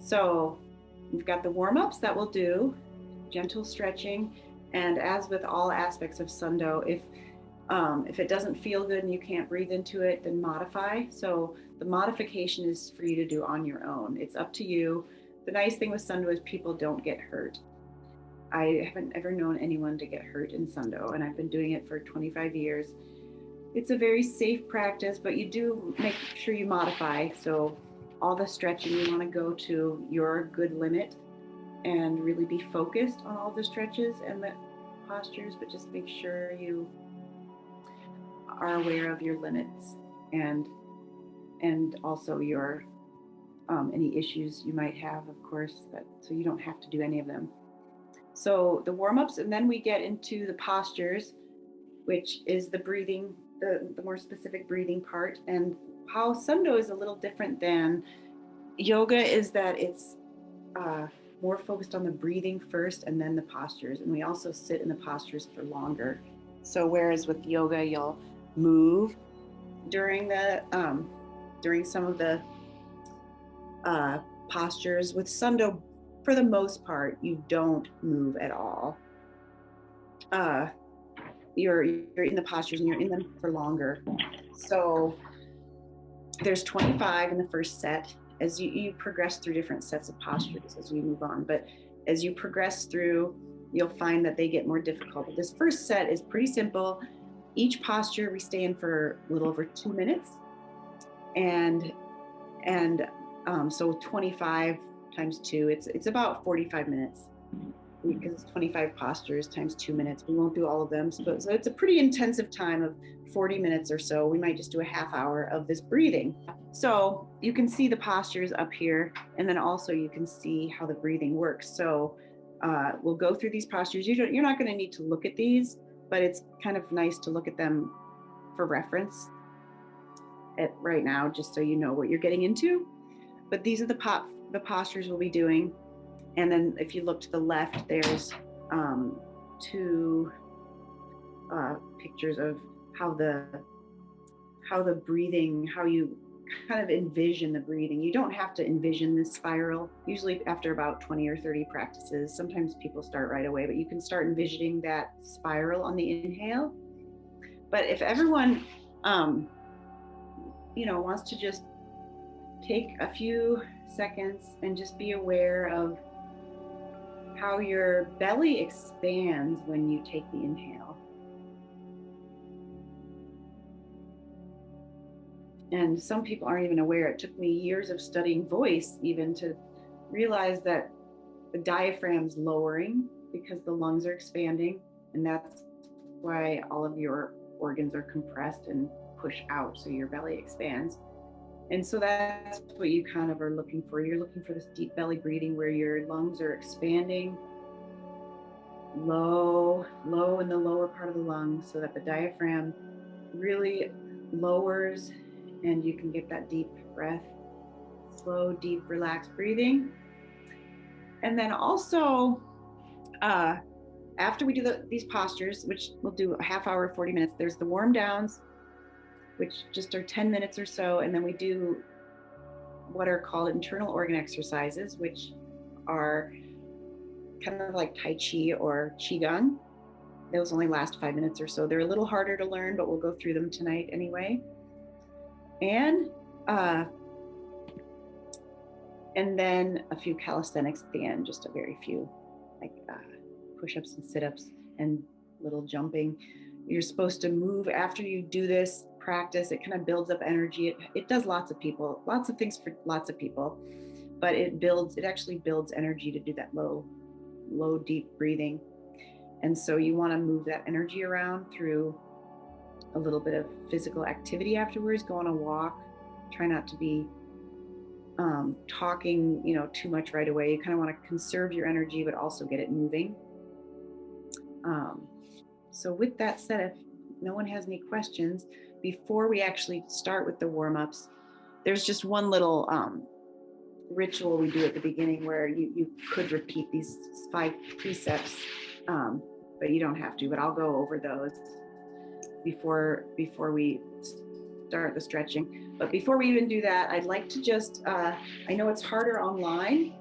So we've got the warm-ups that we'll do, gentle stretching, and as with all aspects of SunDo, if it doesn't feel good and you can't breathe into it, then modify. So the modification is for you to do on your own. It's up to you. The nice thing with SunDo is people don't get hurt. I haven't ever known anyone to get hurt in SunDo, and I've been doing it for 25 years. It's a very safe practice, but you do make sure you modify. So all the stretching, you want to go to your good limit and really be focused on all the stretches and the postures, but just make sure you are aware of your limits and also your any issues you might have, of course, so you don't have to do any of them. So the warm-ups, and then we get into the postures, which is the breathing, the more specific breathing part. And how SunDo is a little different than yoga is that it's more focused on the breathing first and then the postures. And we also sit in the postures for longer. So whereas with yoga, you'll move during some of the postures, with SunDo, for the most part, you don't move at all. You're in the postures and you're in them for longer. So there's 25 in the first set. As you progress through different sets of postures as we move on, but as you progress through, you'll find that they get more difficult. But this first set is pretty simple. Each posture we stay in for a little over 2 minutes, and so 25 times 2, it's about 45 minutes, because it's 25 postures times 2 minutes. We won't do all of them, so it's a pretty intensive time of 40 minutes or so. We might just do a half hour of this breathing. So you can see the postures up here, and then also you can see how the breathing works. So we'll go through these postures. You're not going to need to look at these, but it's kind of nice to look at them for reference right now, just so you know what you're getting into. But these are the postures we'll be doing. And then if you look to the left, there's 2 pictures of how the breathing, how you kind of envision the breathing. You don't have to envision this spiral. Usually after about 20 or 30 practices, sometimes people start right away, but you can start envisioning that spiral on the inhale. But if everyone, wants to just take a few seconds and just be aware of how your belly expands when you take the inhale. And some people aren't even aware. It took me years of studying voice even to realize that the diaphragm's lowering because the lungs are expanding, and that's why all of your organs are compressed and push out, so your belly expands. And so that's what you kind of are looking for. You're looking for this deep belly breathing where your lungs are expanding, low in the lower part of the lungs, so that the diaphragm really lowers and you can get that deep breath, slow, deep, relaxed breathing. And then also, after we do these postures, which we'll do a half hour, 40 minutes, there's the warm downs, which just are 10 minutes or so. And then we do what are called internal organ exercises, which are kind of like Tai Chi or Qigong. Those only last 5 minutes or so. They're a little harder to learn, but we'll go through them tonight anyway. And then a few calisthenics at the end, just a very few, like push-ups and sit-ups and little jumping. You're supposed to move after you do this practice. It kind of builds up energy. It does lots of things for lots of people, but it actually builds energy to do that low, deep breathing. And so you want to move that energy around through a little bit of physical activity afterwards. Go on a walk. Try not to be talking, too much right away. You kind of want to conserve your energy, but also get it moving. So with that said, if no one has any questions, before we actually start with the warm-ups, there's just one little ritual we do at the beginning where you could repeat these 5 precepts, but you don't have to, but I'll go over those before we start the stretching. But before we even do that, I'd like to just, I know it's harder online,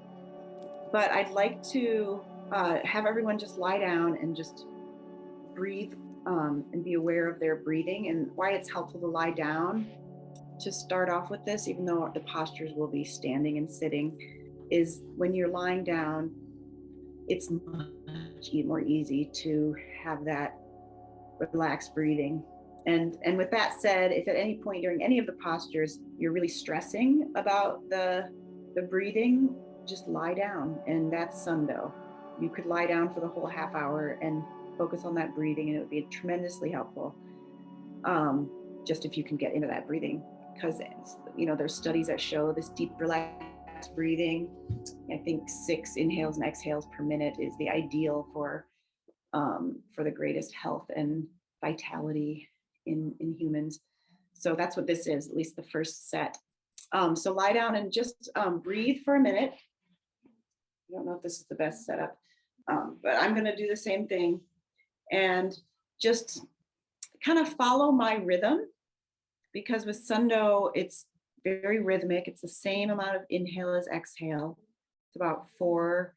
but I'd like to have everyone just lie down and just breathe and be aware of their breathing, and why it's helpful to lie down to start off with this, even though the postures will be standing and sitting, is when you're lying down, it's much more easy to have that relaxed breathing. And with that said, if at any point during any of the postures you're really stressing about the breathing, just lie down, and that's SunDo. You could lie down for the whole half hour and focus on that breathing, and it would be tremendously helpful. Just if you can get into that breathing, because there's studies that show this deep relaxed breathing. I think 6 inhales and exhales per minute is the ideal for the greatest health and vitality in humans. So that's what this is, at least the first set. So lie down and just breathe for a minute. I don't know if this is the best setup, but I'm going to do the same thing and just kind of follow my rhythm, because with SunDo, it's very rhythmic. It's the same amount of inhale as exhale. It's about 4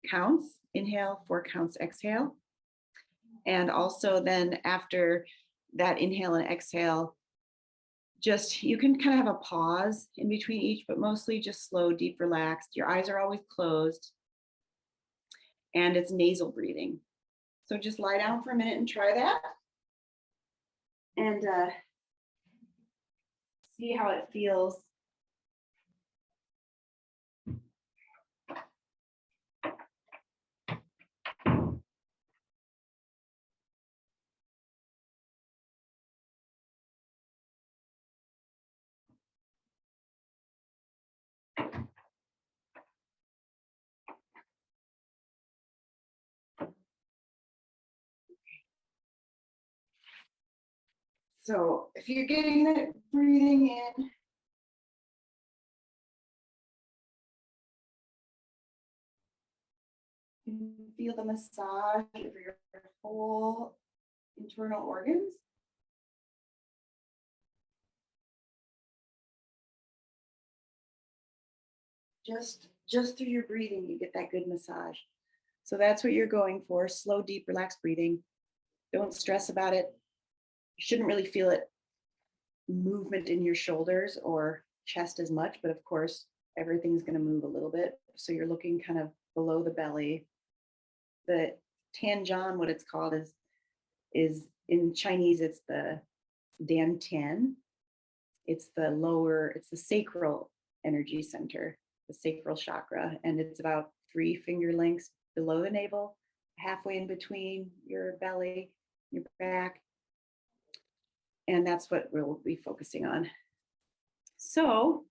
counts, inhale, 4 counts, exhale. And also then after that inhale and exhale, just, you can kind of have a pause in between each, but mostly just slow, deep, relaxed. Your eyes are always closed, and it's nasal breathing. So just lie down for a minute and try that, and see how it feels. So if you're getting that breathing in, you can feel the massage of your whole internal organs. Just through your breathing, you get that good massage. So that's what you're going for: slow, deep, relaxed breathing. Don't stress about it. You shouldn't really feel it movement in your shoulders or chest as much, but of course everything's going to move a little bit, so you're looking kind of below the belly. The Tianjian, what it's called, is in Chinese, it's the Dantian. It's the sacral energy center, the sacral chakra, and it's about 3 finger lengths below the navel, halfway in between your belly, your back. And that's what we'll be focusing on. So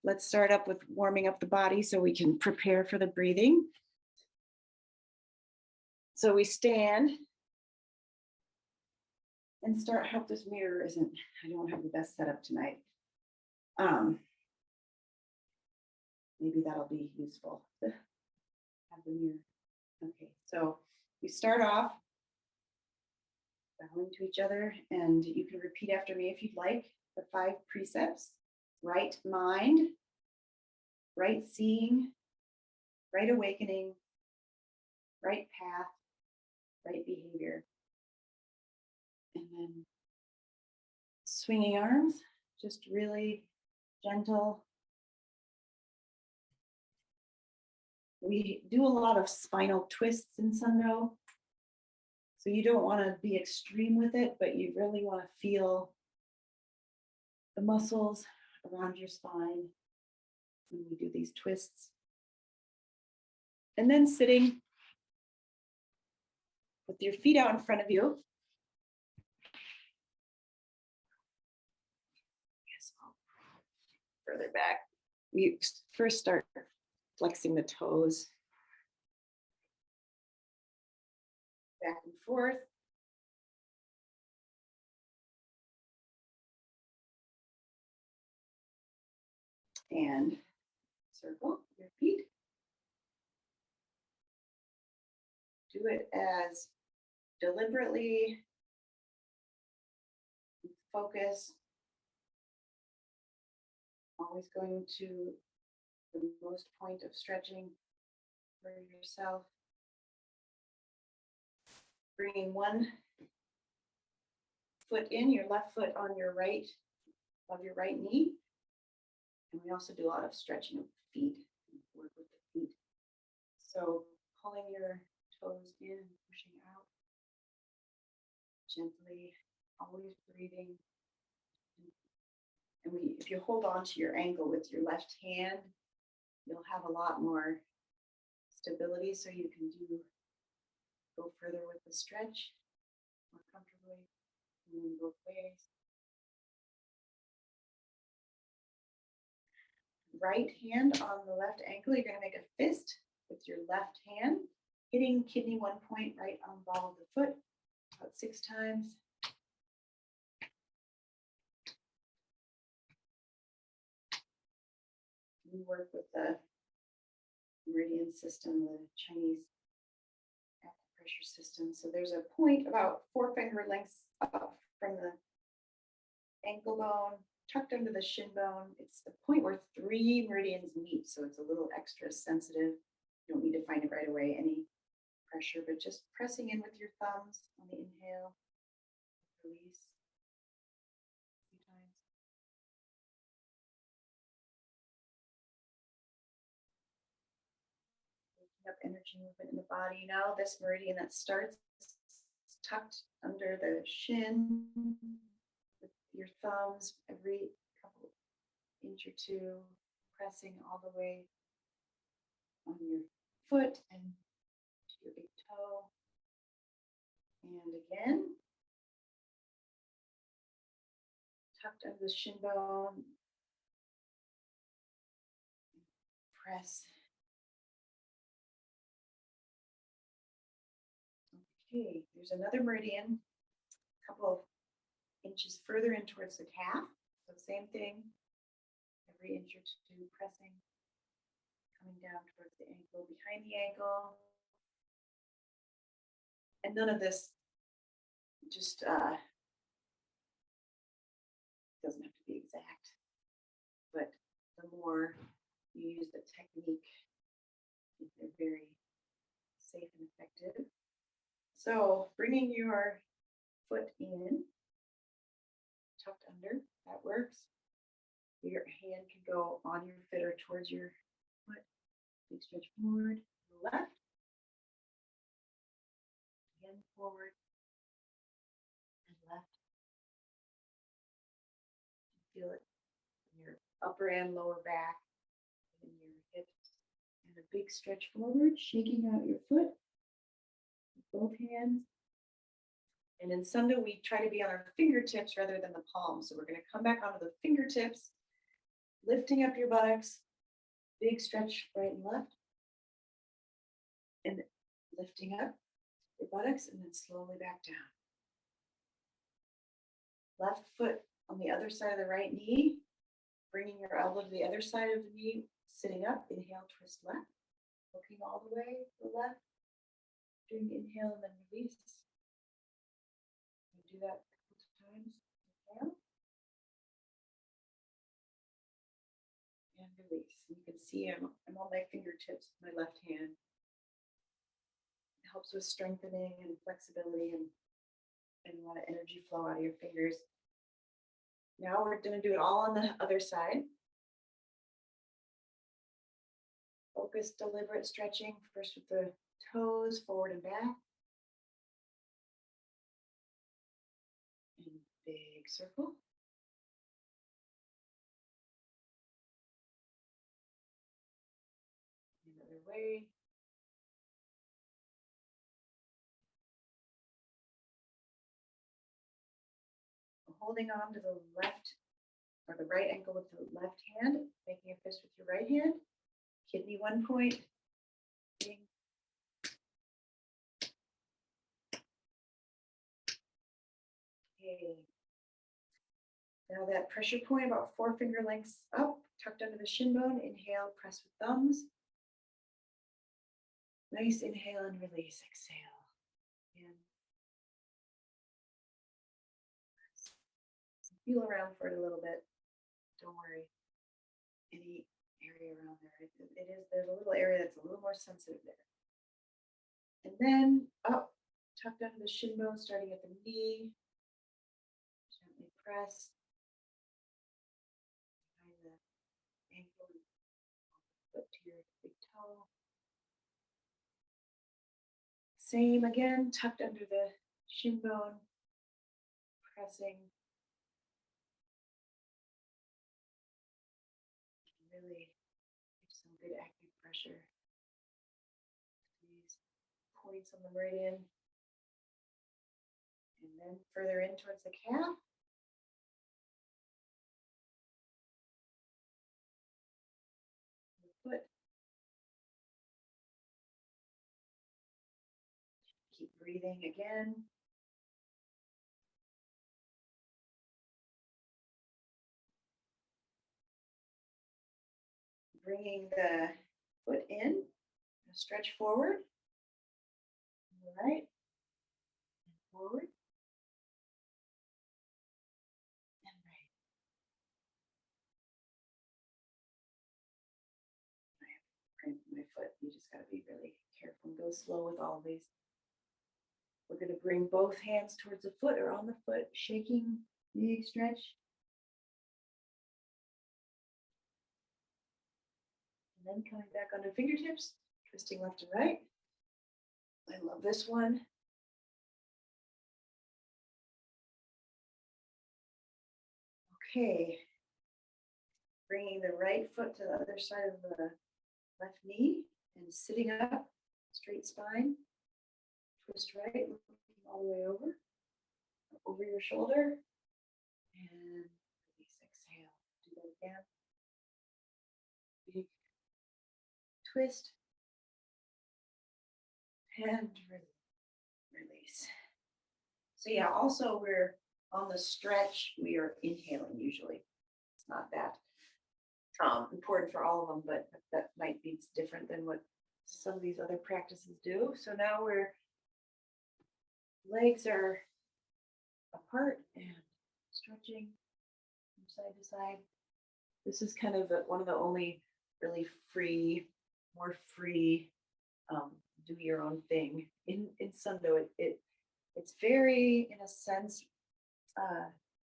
let's start up with warming up the body so we can prepare for the breathing. So we stand and start. I hope this mirror isn't, I don't have the best setup tonight. Maybe that'll be useful to have the mirror. Okay, so we start off bowing to each other, and you can repeat after me if you'd like the 5 precepts: right mind, right seeing, right awakening, right path, right behavior. And then swinging arms, just really gentle. We do a lot of spinal twists in SunDo, so you don't want to be extreme with it, but you really want to feel the muscles around your spine when we do these twists. And then sitting with your feet out in front of you. Yes, further back. We first start flexing the toes back and forth. And circle your feet. Do it as deliberately, focus. Always going to the most point of stretching for yourself. Bringing one foot in, your left foot on your right, above your right knee. And we also do a lot of stretching of the feet, work with the feet. So pulling your toes in and pushing out. Gently, always breathing. And if you hold on to your ankle with your left hand, you'll have a lot more stability so you can go further with the stretch more comfortably. And both ways. Right hand on the left ankle, you're going to make a fist with your left hand, hitting kidney one point right on the ball of the foot, about 6 times. We work with the meridian system, the Chinese acupressure system. So there's a point about 4 finger lengths up from the ankle bone, tucked under the shin bone. It's the point where 3 meridians meet, so it's a little extra sensitive. You don't need to find it right away, any pressure, but just pressing in with your thumbs on the inhale, release a few times. Waking up energy movement in the body. Now this meridian that starts tucked under the shin with your thumbs every couple inch or two, pressing all the way on your foot and to your big toe. And again, tucked under the shin bone. Press. Okay, there's another meridian, a couple of inches further in towards the calf. So same thing, every inch or two, pressing, coming down towards the ankle, behind the ankle. And none of this just doesn't have to be exact, but the more you use the technique, they're very safe and effective. So bringing your foot in, tucked under, that works. Your hand can go on your foot or towards your foot. Big stretch forward, left, again forward, and left. Feel it in your upper and lower back, in your hips, and a big stretch forward, shaking out your foot with both hands. And in SunDo, we try to be on our fingertips rather than the palms. So we're going to come back onto the fingertips, lifting up your buttocks, big stretch right and left, and lifting up your buttocks, and then slowly back down. Left foot on the other side of the right knee, bringing your elbow to the other side of the knee, sitting up, inhale, twist left, looking all the way to the left, doing inhale and then release. You do that a couple times, inhale, and release. You can see I'm on my fingertips, my left hand. It helps with strengthening and flexibility and a lot of energy flow out of your fingers. Now we're going to do it all on the other side. Focus, deliberate stretching, first with the toes forward and back. And big circle. Another way. Holding on to the left or the right ankle with the left hand, making a fist with your right hand, kidney one point. Okay. Now that pressure point about 4 finger lengths up, tucked under the shin bone. Inhale, press with thumbs. Nice inhale and release. Exhale. And feel around for it a little bit. Don't worry. Any area around there. It is, there's a little area that's a little more sensitive there. And then up, tucked under the shin bone, starting at the knee. Gently press behind the ankle and foot to your big toe. Same again, tucked under the shin bone, pressing. Really give some good active pressure. These points on the right in. And then further in towards the calf. The foot. Keep breathing again. Bringing the foot in, stretch forward, right, and forward, and right. I have cramp in my foot. You just got to be really careful and go slow with all of these. We're going to bring both hands towards the foot or on the foot, shaking, big stretch. And then coming back onto fingertips, twisting left and right. I love this one. Okay. Bringing the right foot to the other side of the left knee and sitting up, straight spine. Twist right, looking all the way over your shoulder. And release, exhale. Do that again. Big twist. And release. So yeah, also we're on the stretch, we are inhaling usually. It's not that important for all of them, but that might be different than what some of these other practices do. So now we're, legs are apart and stretching from side to side. This is kind of one of the only really free, more free, do your own thing in SunDo. It's very, in a sense,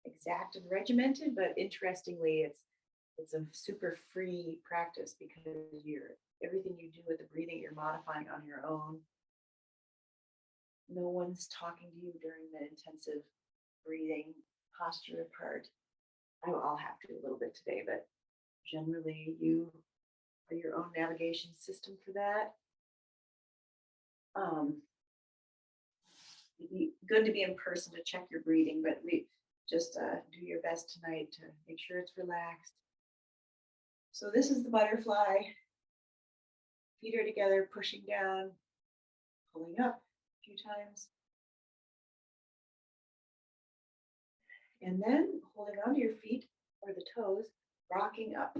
exact and regimented, but interestingly, it's a super free practice because everything you do with the breathing, you're modifying on your own. No one's talking to you during the intensive breathing posture part. I'll have to a little bit today, but generally you are your own navigation system for that. It'd be good to be in person to check your breathing, but we just do your best tonight to make sure it's relaxed. So this is the butterfly. Feet are together, pushing down, pulling up a few times. And then holding onto your feet or the toes, rocking up.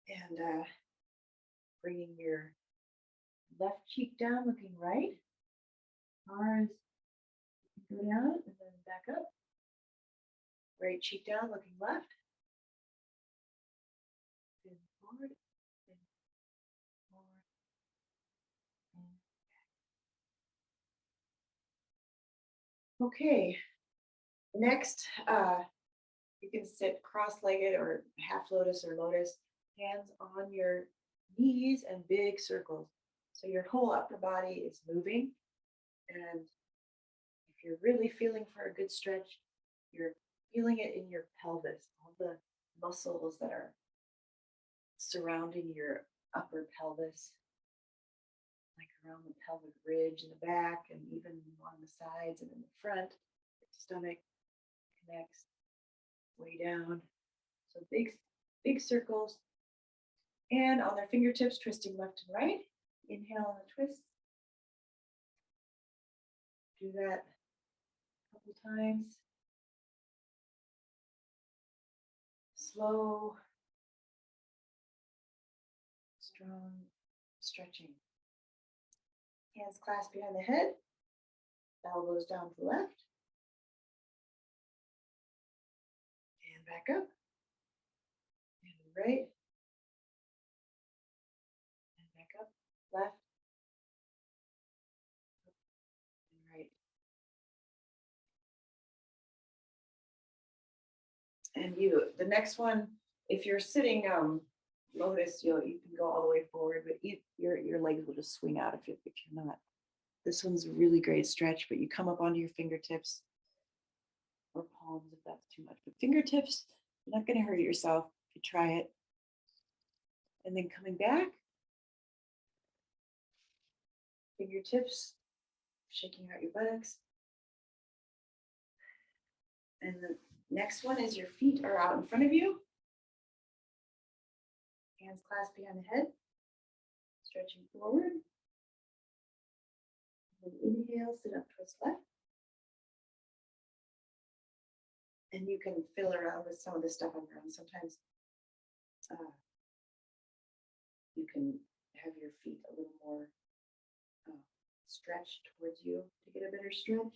And bringing your left cheek down, looking right. Arms go down and then back up. Right cheek down, looking left. And forward, and forward, and back. Okay. Next, you can sit cross-legged or half lotus or lotus, hands on your knees and big circles. So your whole upper body is moving. And if you're really feeling for a good stretch, you're feeling it in your pelvis, all the muscles that are surrounding your upper pelvis, like around the pelvic ridge in the back and even on the sides and in the front. The stomach connects way down. So big circles. And on their fingertips, twisting left and right. Inhale on the twist. Do that a couple times. Slow, strong stretching. Hands clasped behind the head. Elbows down to the left. And back up. And right. And back up. Left. And right. And the next one, if you're sitting lotus, you can go all the way forward, but your legs will just swing out if you're not. This one's a really great stretch, but you come up onto your fingertips or palms if that's too much. But fingertips, you're not going to hurt yourself if you try it. And then coming back, fingertips, shaking out your buttocks. And the next one is your feet are out in front of you. Hands clasped behind the head, stretching forward. And inhale, sit up towards left. And you can fill around with some of this stuff on your own. Sometimes you can have your feet a little more stretched towards you to get a better stretch,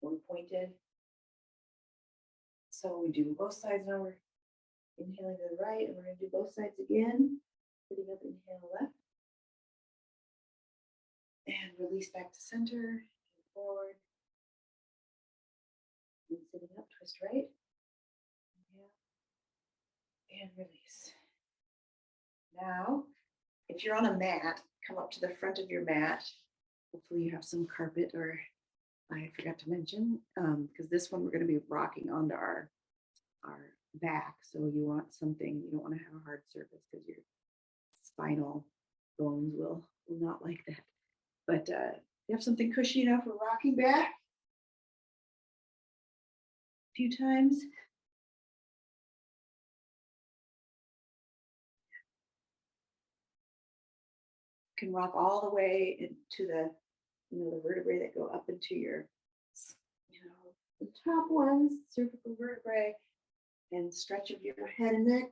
or pointed. So we do both sides now. We're inhaling to the right, and we're going to do both sides again. Sitting up, inhale left. And release back to center, forward. And sitting up, twist right. Inhale. And release. Now, if you're on a mat, come up to the front of your mat. Hopefully you have some carpet, or I forgot to mention, because this one we're going to be rocking onto our back. So you want something, you don't want to have a hard surface because your spinal bones will not like that. But you have something cushy enough for rocking back a few times. You can rock all the way into the vertebrae that go up into your, the top ones, cervical vertebrae, and stretch of your head and neck.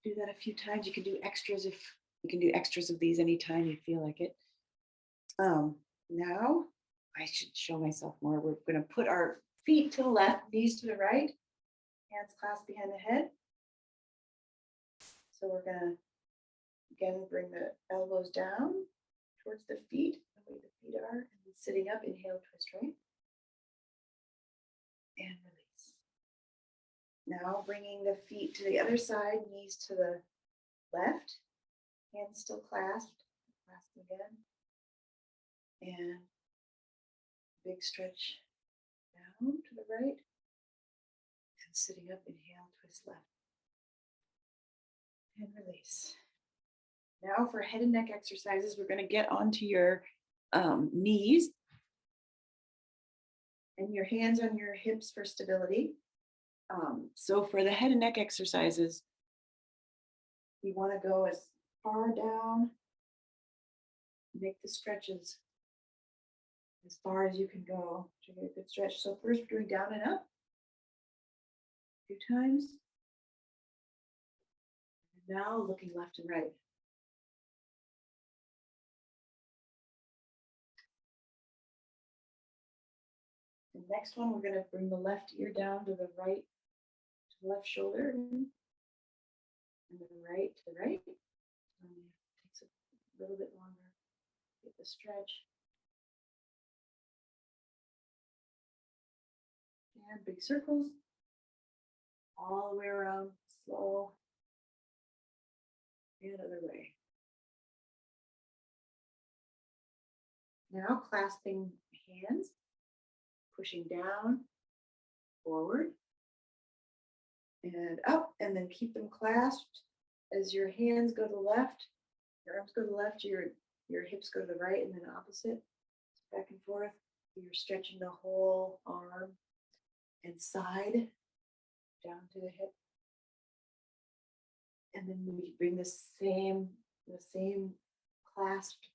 Do that a few times. You can do extras of these anytime you feel like it. Now I should show myself more. We're going to put our feet to the left, knees to the right, hands clasped behind the head. So we're going to again bring the elbows down towards the feet, the way the feet are, and then sitting up, inhale, twist right, and release. Now bringing the feet to the other side, knees to the left, hands still clasped, clasp again, and big stretch down to the right, and sitting up, inhale, twist left, and release. Now for head and neck exercises, we're going to get onto your knees and your hands on your hips for stability. So for the head and neck exercises, you want to go as far down, make the stretches as far as you can go to get a good stretch. So first we're doing down and up a few times. And now looking left and right. The next one, we're going to bring the left ear down to the right, to the left shoulder, and then right to the right. It takes a little bit longer to get the stretch. And big circles all the way around, slow, and other way. Now clasping hands, pushing down, forward, and up, and then keep them clasped as your hands go to the left, your arms go to the left, your hips go to the right, and then opposite, back and forth. You're stretching the whole arm and side down to the hip. And then we bring the same clasped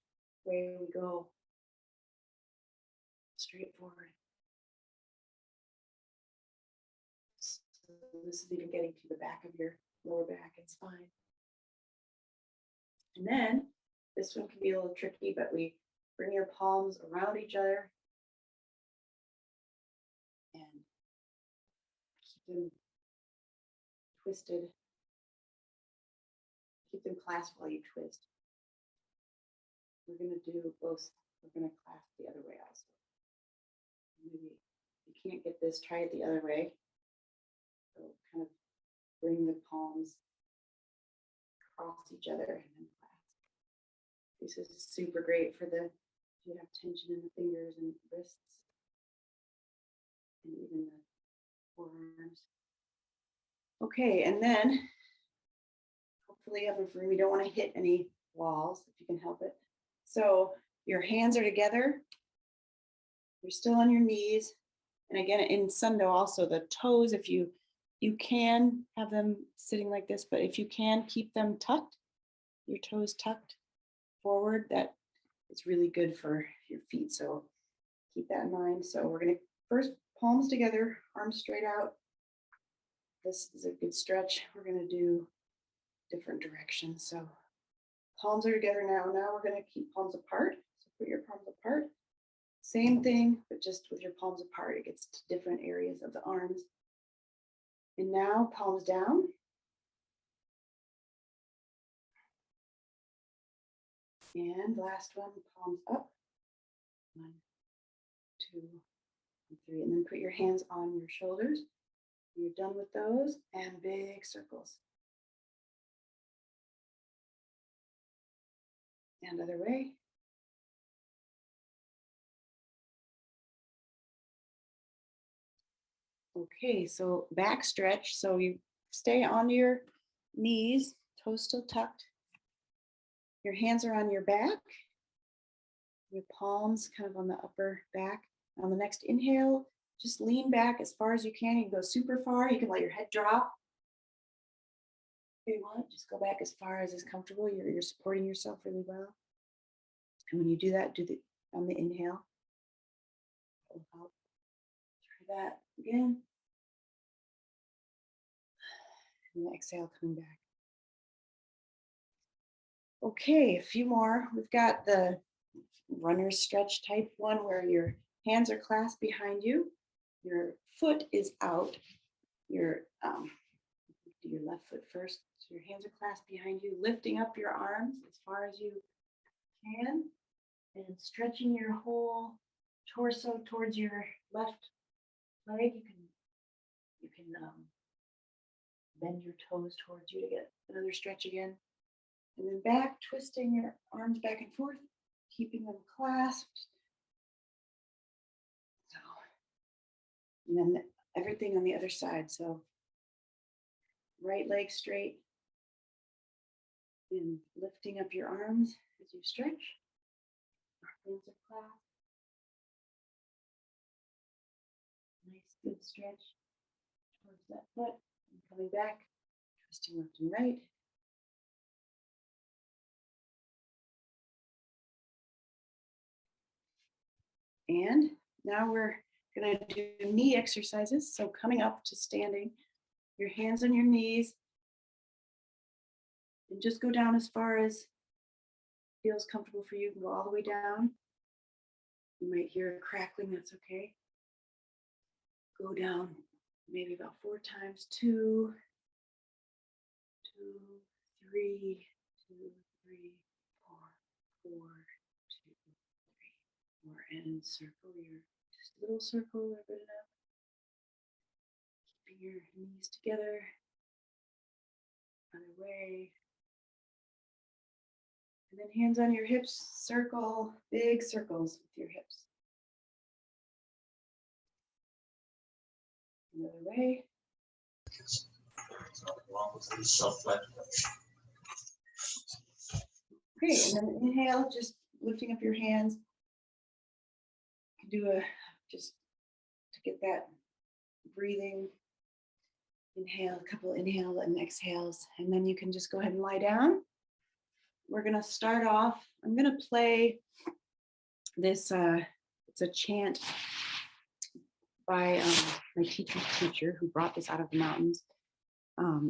way we go straight forward. So this is even getting to the back of your lower back and spine. And then This one can be a little tricky, but we bring your palms around each other and keep them twisted. Keep them clasped while you twist. We're going to do both. We're going to clasp the other way also. Maybe if you can't get this, try it the other way. So kind of bring the palms across each other and then clasp. This is super great for if you have tension in the fingers and wrists and even the forearms. Okay, and then hopefully you have room. You don't want to hit any walls if you can help it. So your hands are together. You're still on your knees. And again, in SunDo also, the toes, if you can have them sitting like this, but if you can keep them tucked, your toes tucked forward, that is really good for your feet. So keep that in mind. So we're going to first palms together, arms straight out. This is a good stretch. We're going to do different directions. So palms are together now. Now we're going to keep palms apart. So put your palms apart. Same thing, but just with your palms apart, it gets to different areas of the arms. And now palms down. And last one, palms up. 1, 2, and 3. And then put your hands on your shoulders. You're done with those, and big circles. And other way. Okay, so back stretch. So you stay on your knees, toes still tucked. Your hands are on your back. Your palms kind of on the upper back. On the next inhale, just lean back as far as you can. You can go super far. You can let your head drop. If you want, just go back as far as is comfortable. You're supporting yourself really well. And when you do that, on the inhale. Try that again. And the exhale coming back. Okay, a few more. We've got the runner's stretch type one where your hands are clasped behind you. Your foot is out. Your do your left foot first. So your hands are clasped behind you, lifting up your arms as far as you can and stretching your whole torso towards your left leg. You can bend your toes towards you to get another stretch again. And then back, twisting your arms back and forth, keeping them clasped. So, and then everything on the other side. So right leg straight and lifting up your arms as you stretch. Hands are clasped. Nice, good stretch towards that foot. And coming back, twisting left and right. And now we're going to do knee exercises. So coming up to standing, your hands on your knees, and just go down as far as feels comfortable for you. You can go all the way down. You might hear a crackling, that's okay. Go down maybe about 4 times. 2, 2, 3, 2, 3, 4, 4, 2, 3, 4, and circle your just a little circle are good enough. Keeping your knees together. Other way. And then hands on your hips, circle, big circles with your hips. Another way. Great, and then inhale, just lifting up your hands. You can do just to get that breathing. Inhale, a couple inhale and exhales, and then you can just go ahead and lie down. We're gonna start off, I'm gonna play this, it's a chant by my teacher's teacher who brought this out of the mountains.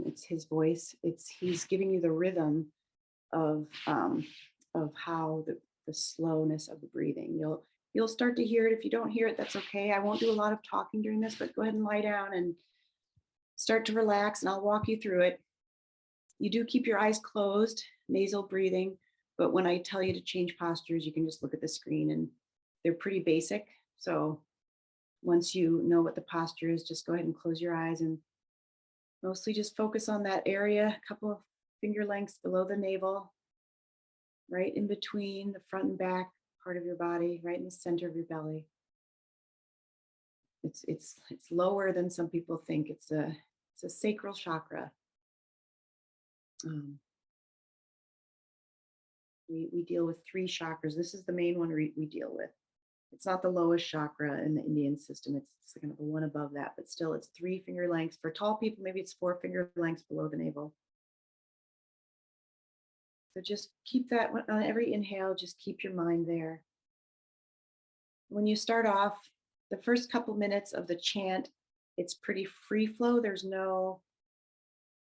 It's his voice. He's giving you the rhythm of of how the slowness of the breathing. You'll start to hear it. If you don't hear it, that's okay. I won't do a lot of talking during this, but go ahead and lie down and start to relax, and I'll walk you through it. You do keep your eyes closed, nasal breathing, but when I tell you to change postures, you can just look at the screen, and they're pretty basic. So once you know what the posture is, just go ahead and close your eyes and mostly just focus on that area, a couple of finger lengths below the navel, right in between the front and back part of your body, right in the center of your belly. It's lower than some people think. It's a sacral chakra. We deal with 3 chakras. This is the main one we deal with. It's not the lowest chakra in the Indian system. It's kind of the one above that, but still it's 3 finger lengths. For tall people, maybe it's 4 finger lengths below the navel. So just keep that on every inhale, just keep your mind there. When you start off, the first couple minutes of the chant, it's pretty free flow. There's no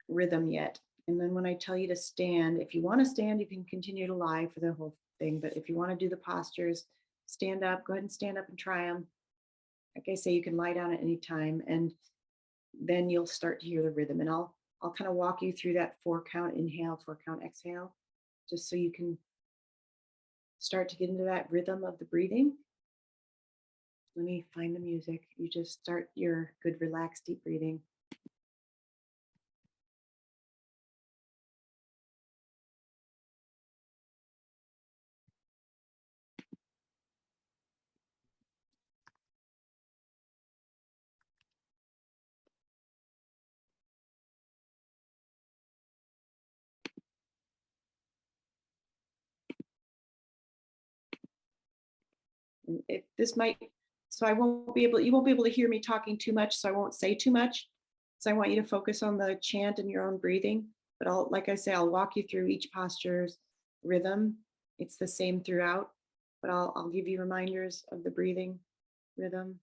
rhythm yet. And then when I tell you to stand, if you want to stand, you can continue to lie for the whole thing. But if you want to do the postures, stand up, go ahead and stand up and try them. Like I say, you can lie down at any time, and then you'll start to hear the rhythm. And I'll kind of walk you through that 4 count inhale, 4 count exhale, just so you can start to get into that rhythm of the breathing. Let me find the music. You just start your good, relaxed, deep breathing. And this might, so you won't be able to hear me talking too much, so I won't say too much. So I want you to focus on the chant and your own breathing. But like I say, I'll walk you through each posture's rhythm. It's the same throughout, but I'll give you reminders of the breathing rhythm.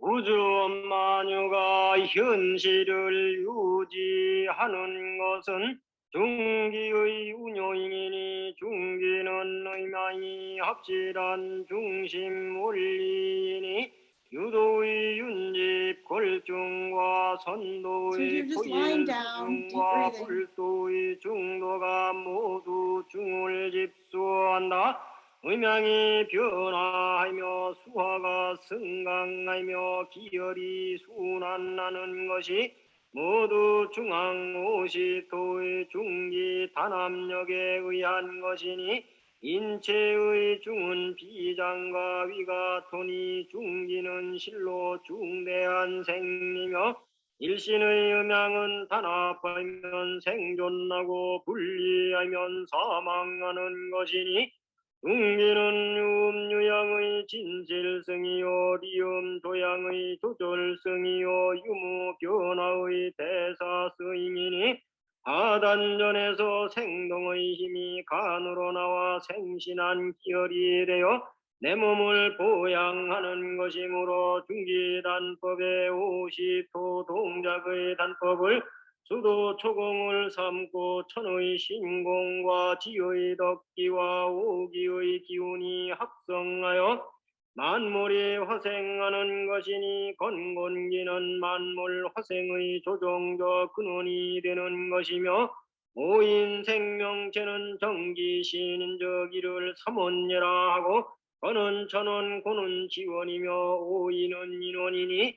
우주 만유가 현실을 유지하는 것은 중기의 운용이니 중기는 의망이 합실한 중심 원리이니 유도의 윤집 골중과 선도의 포일중과 불도의 중도가 모두 중을 집수한다. 음양이 변화하며 수화가 승강하며 기열이 순환하는 것이 모두 중앙 50도의 중기 단합력에 의한 것이니 인체의 중은 비장과 위가 토니 중기는 실로 중대한 생리며 일신의 음양은 단합하면 생존하고 분리하면 사망하는 것이니 중기는 유음유양의 진실성이요 리음조양의 조절성이요 유무변화의 대사성이니 하단전에서 생동의 힘이 간으로 나와 생신한 기혈이 되어 내 몸을 보양하는 것이므로 중기단법의 50도 동작의 단법을 수도 초공을 삼고 천의 신공과 지의 덕기와 오기의 기운이 합성하여 만물이 화생하는 것이니 건곤기는 만물 화생의 조종적 근원이 되는 것이며 오인 생명체는 정기신인적 이를 삼원예라 하고 건은 천원 고는 지원이며 오인은 인원이니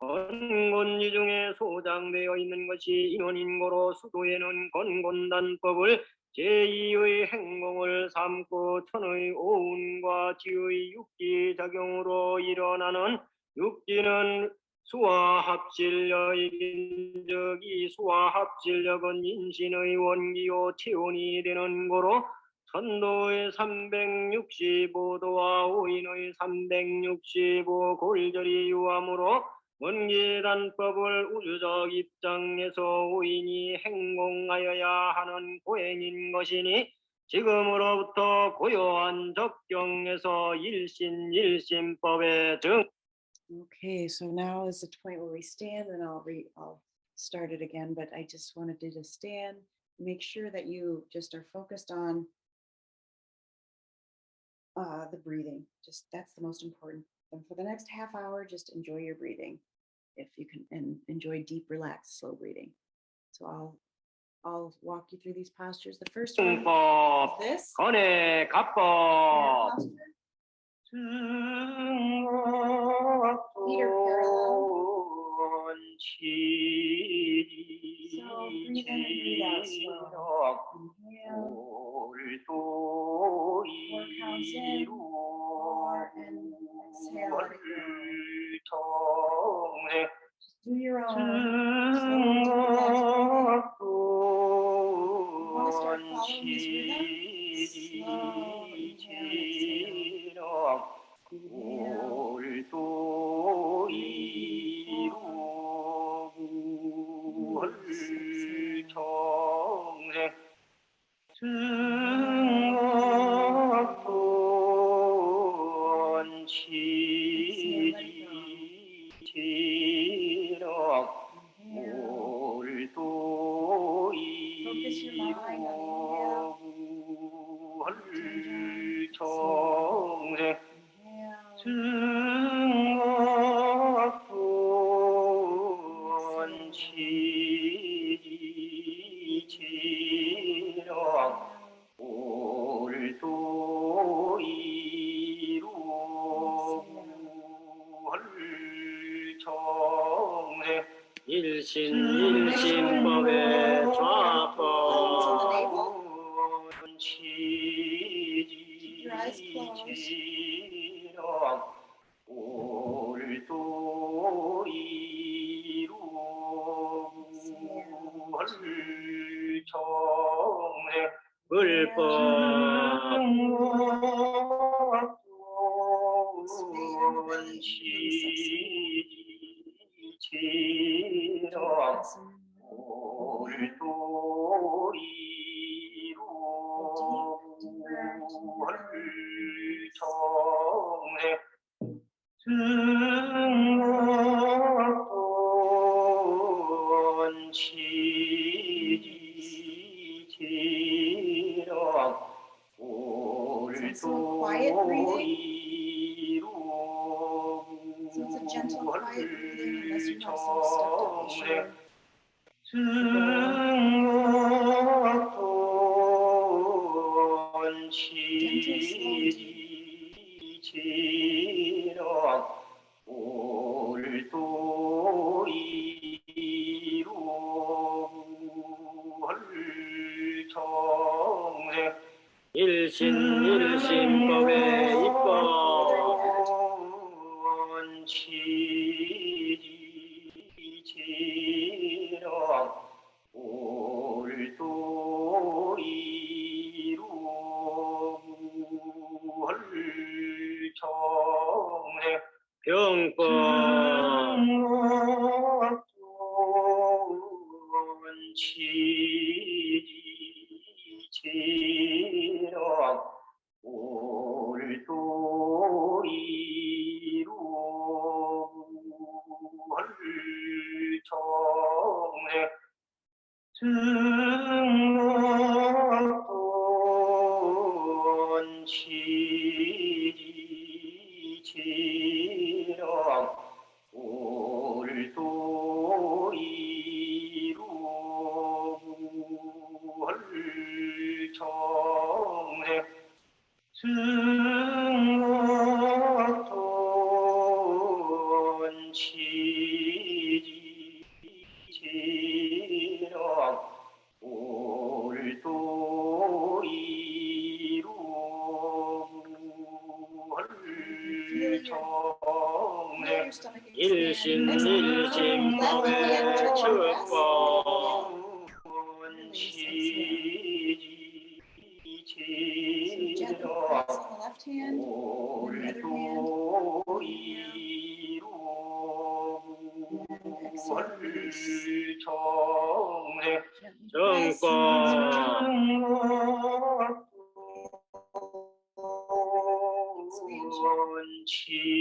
건곤지 중에 소장되어 있는 것이 인원인고로 수도에는 건곤단법을 제2의 행공을 삼고 천의 오운과 지의 육기작용으로 일어나는 육기는 수화합질력인 이 수화합질력은 인신의 원기요 체온이 되는 고로 선도의 365도와 오인의 365 골절이 유함으로 원기단법을 우주적 입장에서 오인이 행공하여야 하는 고행인 것이니 지금으로부터 고요한 적경에서 일신일신법의 Okay, so now is the point where we stand, and I'll start it again, but I just wanted to just stand, make sure that you just are focused on the breathing. Just that's the most important. And for the next half hour, just enjoy your breathing, if you can, and enjoy deep, relaxed, slow breathing. So I'll walk you through these postures. The first one is this. 건의 Prayer 갑법. posture. Feet are parallel. So breathe in and breathe out slow. Inhale. 4 counts in. 4 and exhale. Let it go. Just do your own slow, relaxed breathing. You want to start following this rhythm? Slow inhale and exhale. Inhale. Focus your mind on inhale. 일신법의 좌법. Keep your eyes closed. 불법. So quiet breathing. So it's a gentle, quiet breathing, unless you have some stuffed up issue. Gentle, slow, deep. 일신법의 입법. 병법. 일신법의 축법. Gentle press on the left hand, and the other hand. And exhale, release. 정법. Expansion.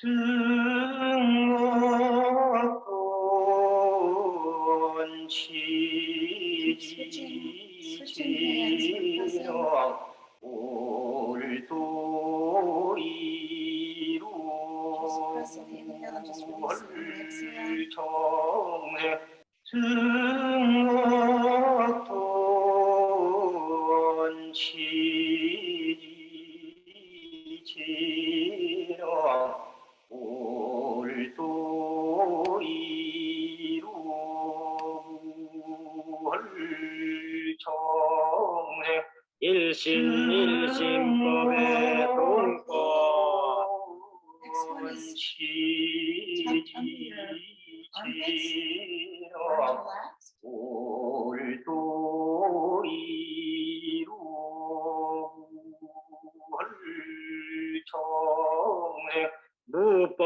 Switching hands when pressing. Just press and inhale and just release it when you exhale. 일신일신법의 동법 Next one is tucked under your armpits, arms relaxed. 무법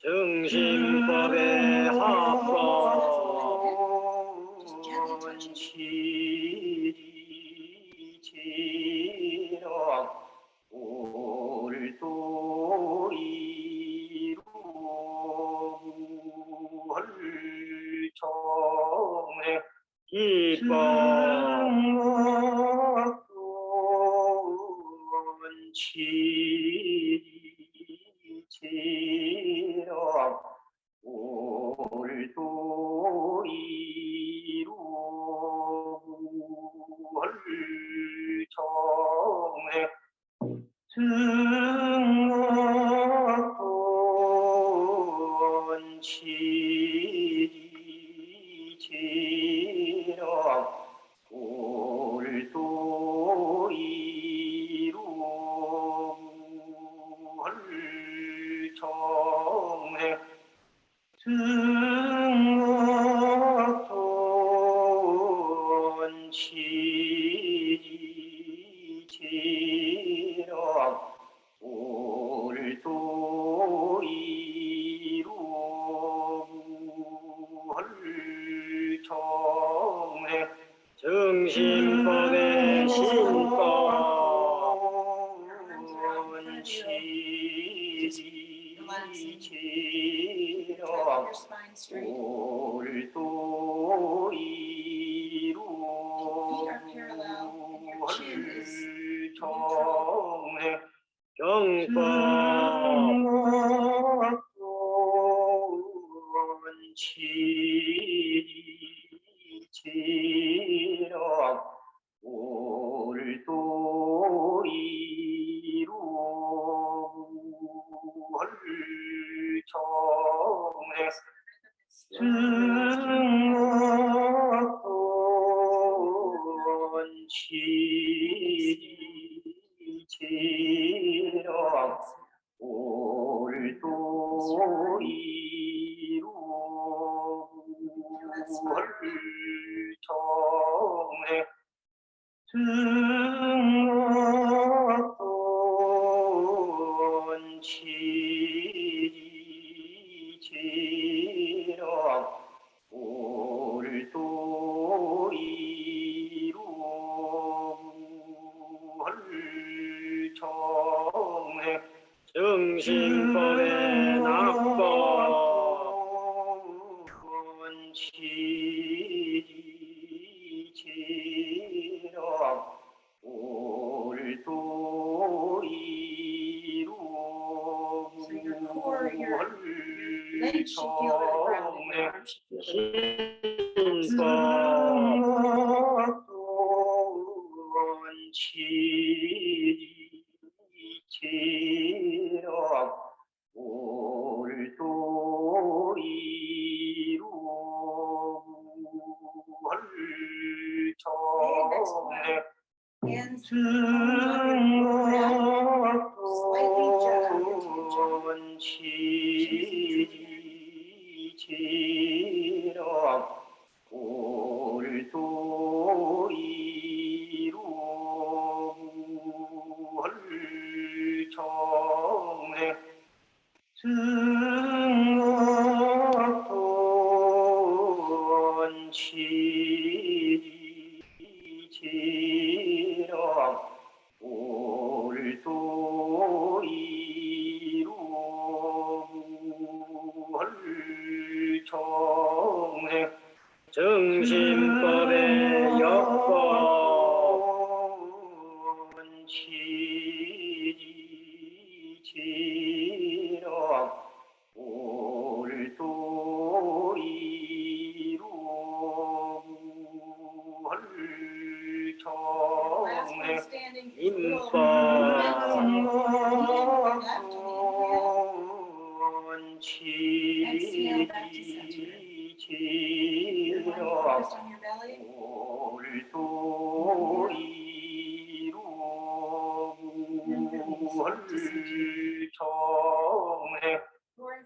정신법의 합법 Just gently touching. 기법 정신법의 신법 Keeping your spine straight. Feet are parallel and your chin is neutral. 경법 정신법의 낙법 So your core, your Hands palms on your forehead, slightly juggle your 정신법의 역법 last one standing is a little 인법 exhale back to center. Your mind focused on your belly. Fourth,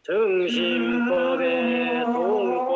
정신법의 동법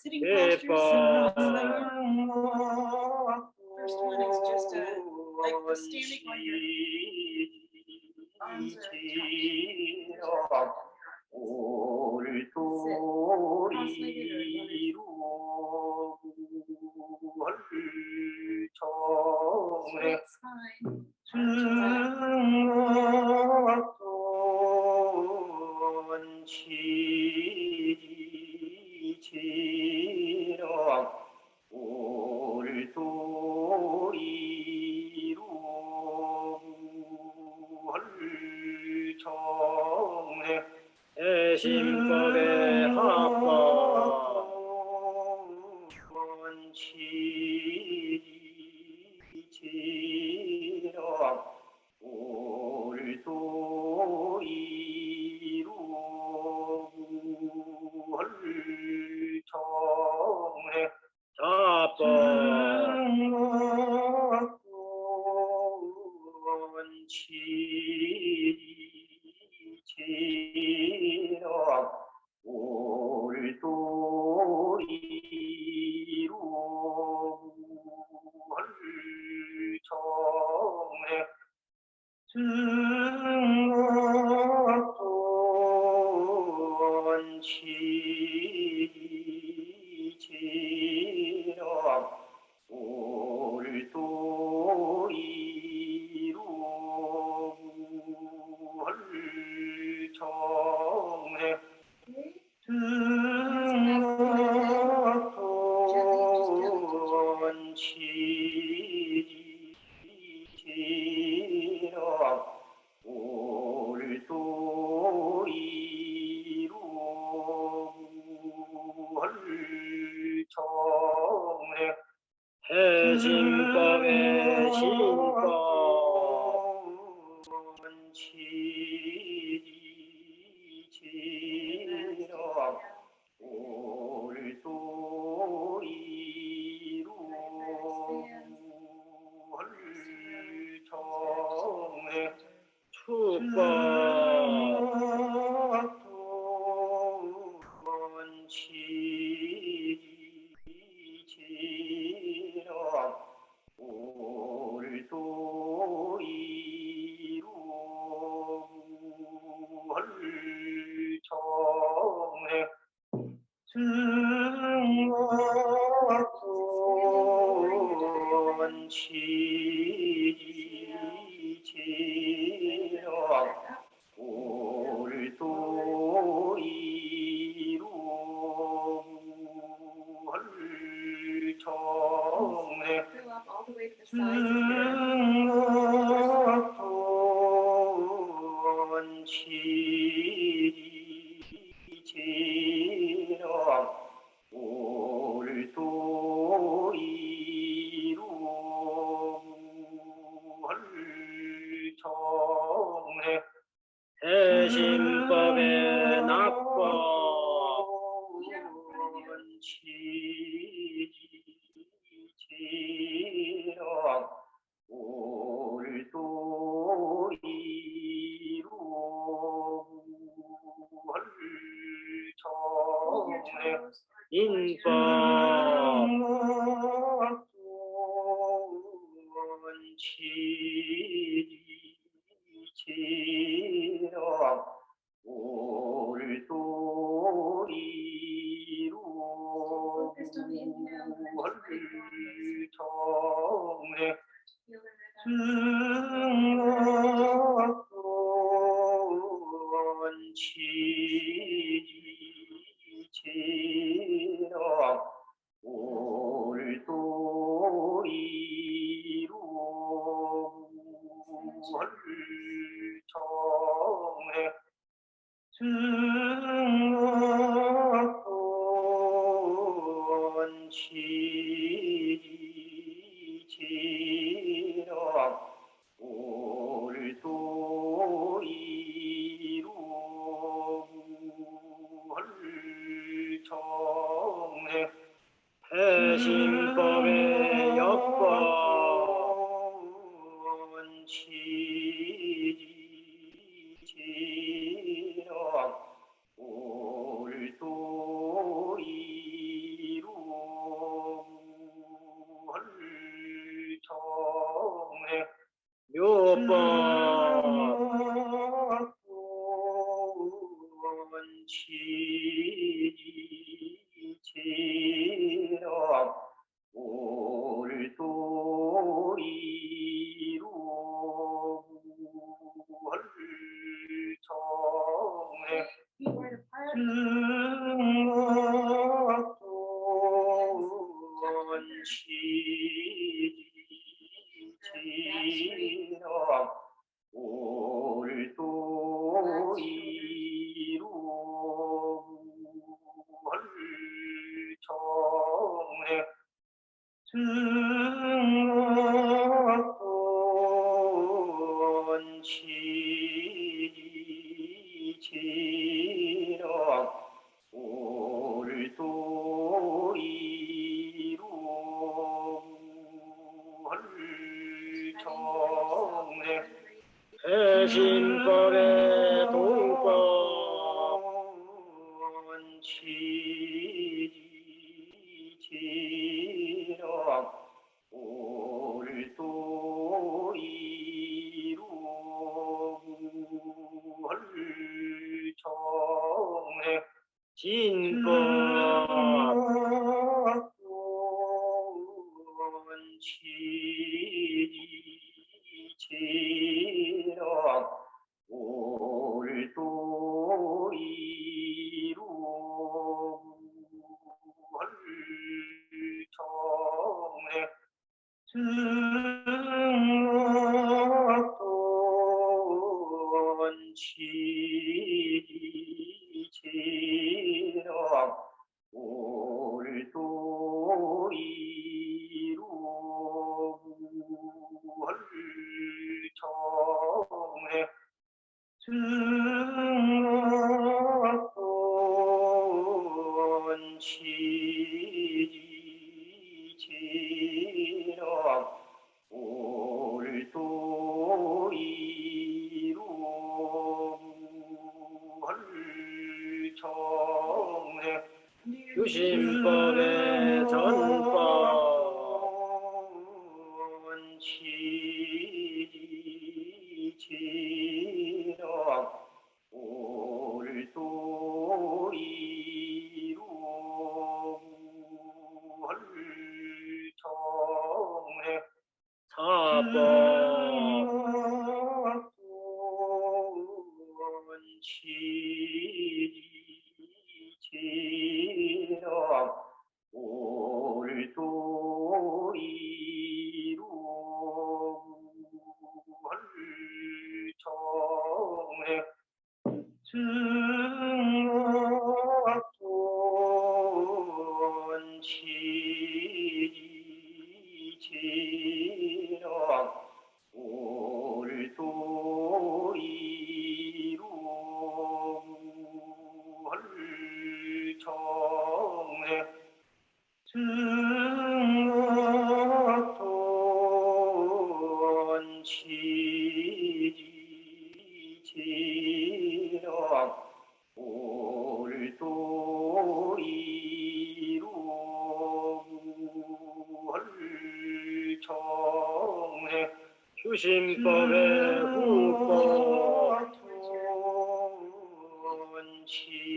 sitting postures. 예법 First one is just like the standing while your arms are attached. Sit cross-legged or straight spine. 신법의 합법 해심법의 신법 지지지력 올도 이루을정해 축법 지지지력 올도 이루을정해 증거돈 지지지력 올도 이루을정해 증거돈 지지지력 올도 이루을정해 해심법의 낙법 지지지력 올도 이루을정해 인법 지지지력 올도 이루을정해 증거돈 지지지력 올도 이루을정해 증거돈 지지지력 올도 이루을정해 해심법의 역법 지지지력 올도 이루을정해 묘법 지지지력 올도 이루을정해 증거돈 지지지력 올도 이루을정해 증거돈 지지지력 올도 이루을정해 해심법의 동법 지지지력 올도 이루을정해 진법 지지지력 올도 이루을정해 증거돈 지지지력 올도 이루을정해 원치지지로 올도 이루물청생 유심법의 전법 원치지지로 올도 이루물청생 사법 원치지지로 올도 이루물청생 증악도 원치지지로 올도 이루물청생 증악도 원치지지로 올도 이루물청생 휴심법의 후법 원치지지로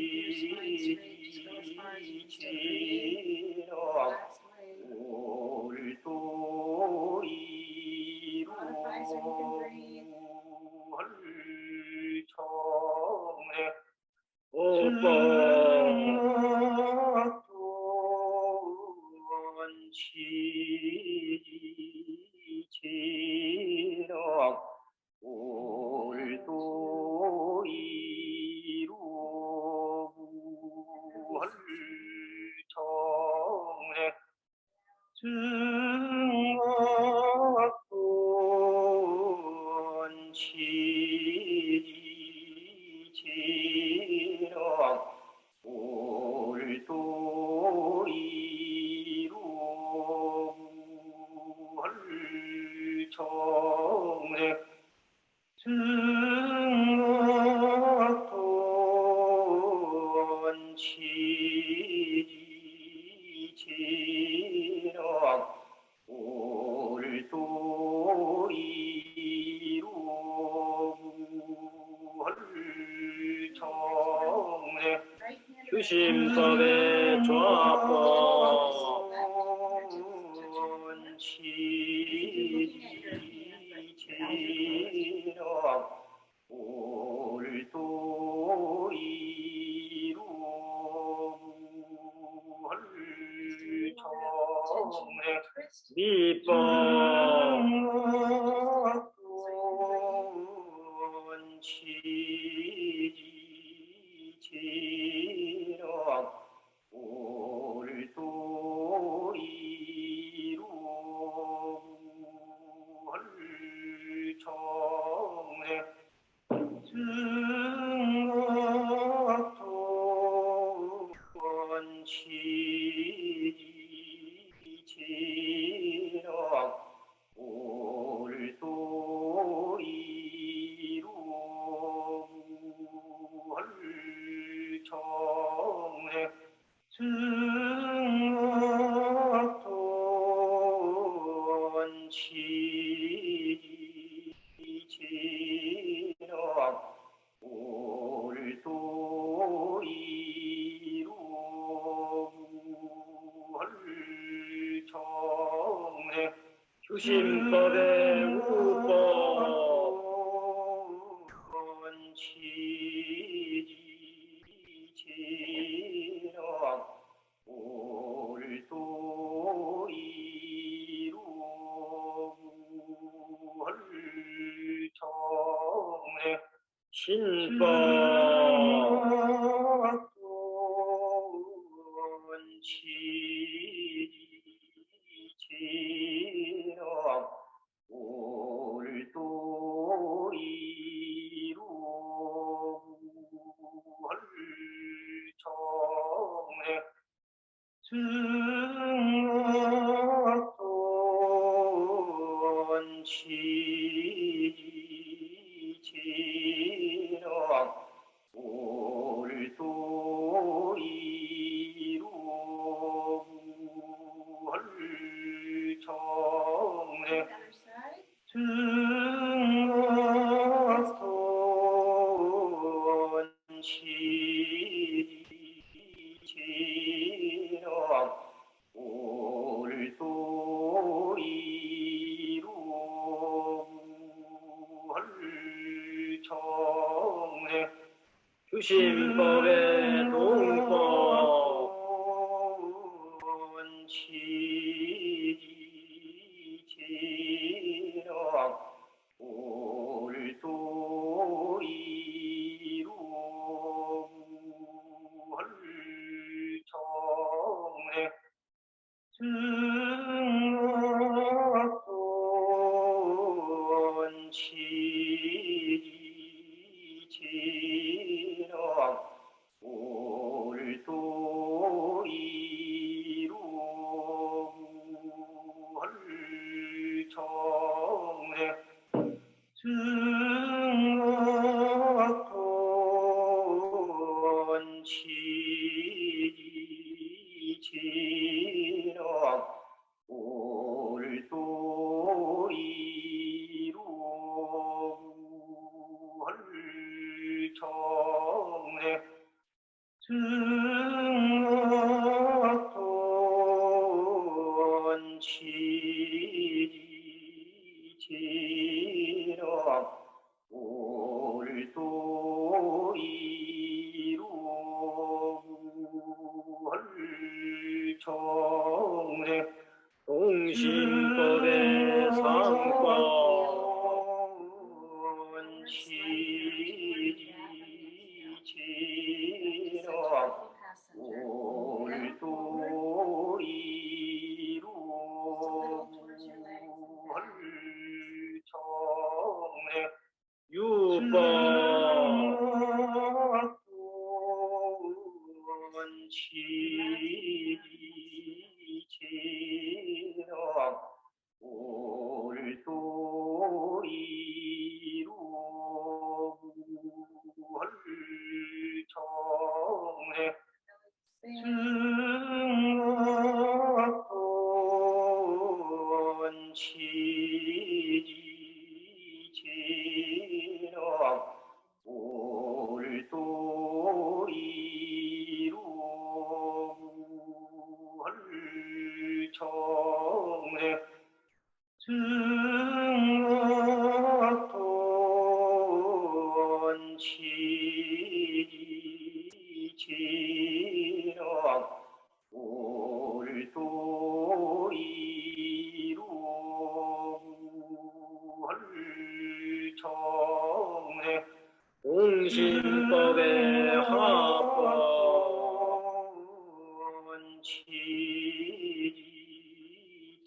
올도 이루물청생 오법 원치지지로 올도 이루물청생 증악도 원치지지로 올도 이루물청생 증악도 원치지지로 올도 이루물청생 휴심법의 조합법 원치지지로 올도 이루물청생 미법 원치지지로 올도 이루물청생 증악도 원치지지로 올도 이루물청생 증악도 원치지지로 올도 이루물청생 휴심법의 후법 원치지지로 올도 이루물청생 신법 원치지지로 올도 이루물청생 증어돈 치지지령 올도 이루물정생 증어돈 치지지령 올도 이루물정생 규심법의 동법 치지지령 올도 이루물정생 증어돈 치지지령 올도 이루물정생 증어돈 치지지령 올도 이루물정생 증어돈 치지지령 올도 이루물정생 동심법의 상권 치지지령 올도 이루물정생 유법돈 치지지령 올도 이루물정생 증어돈 치지지령 올도 이루물정생 증어돈 치지지령 올도 이루물정생 공신법의 화본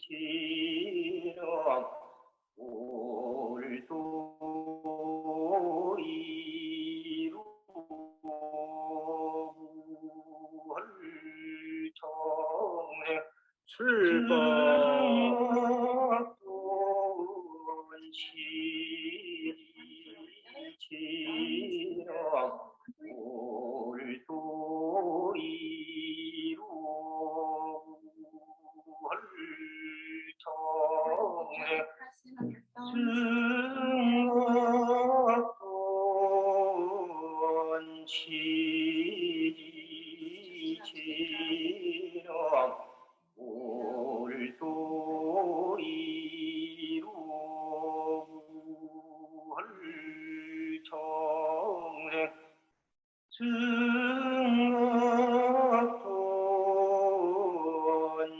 치지지령 올도 이루물정생 출법돈 치지지령 올도 이루물정생 증어돈 치지지령 올도 이루물정생 증어돈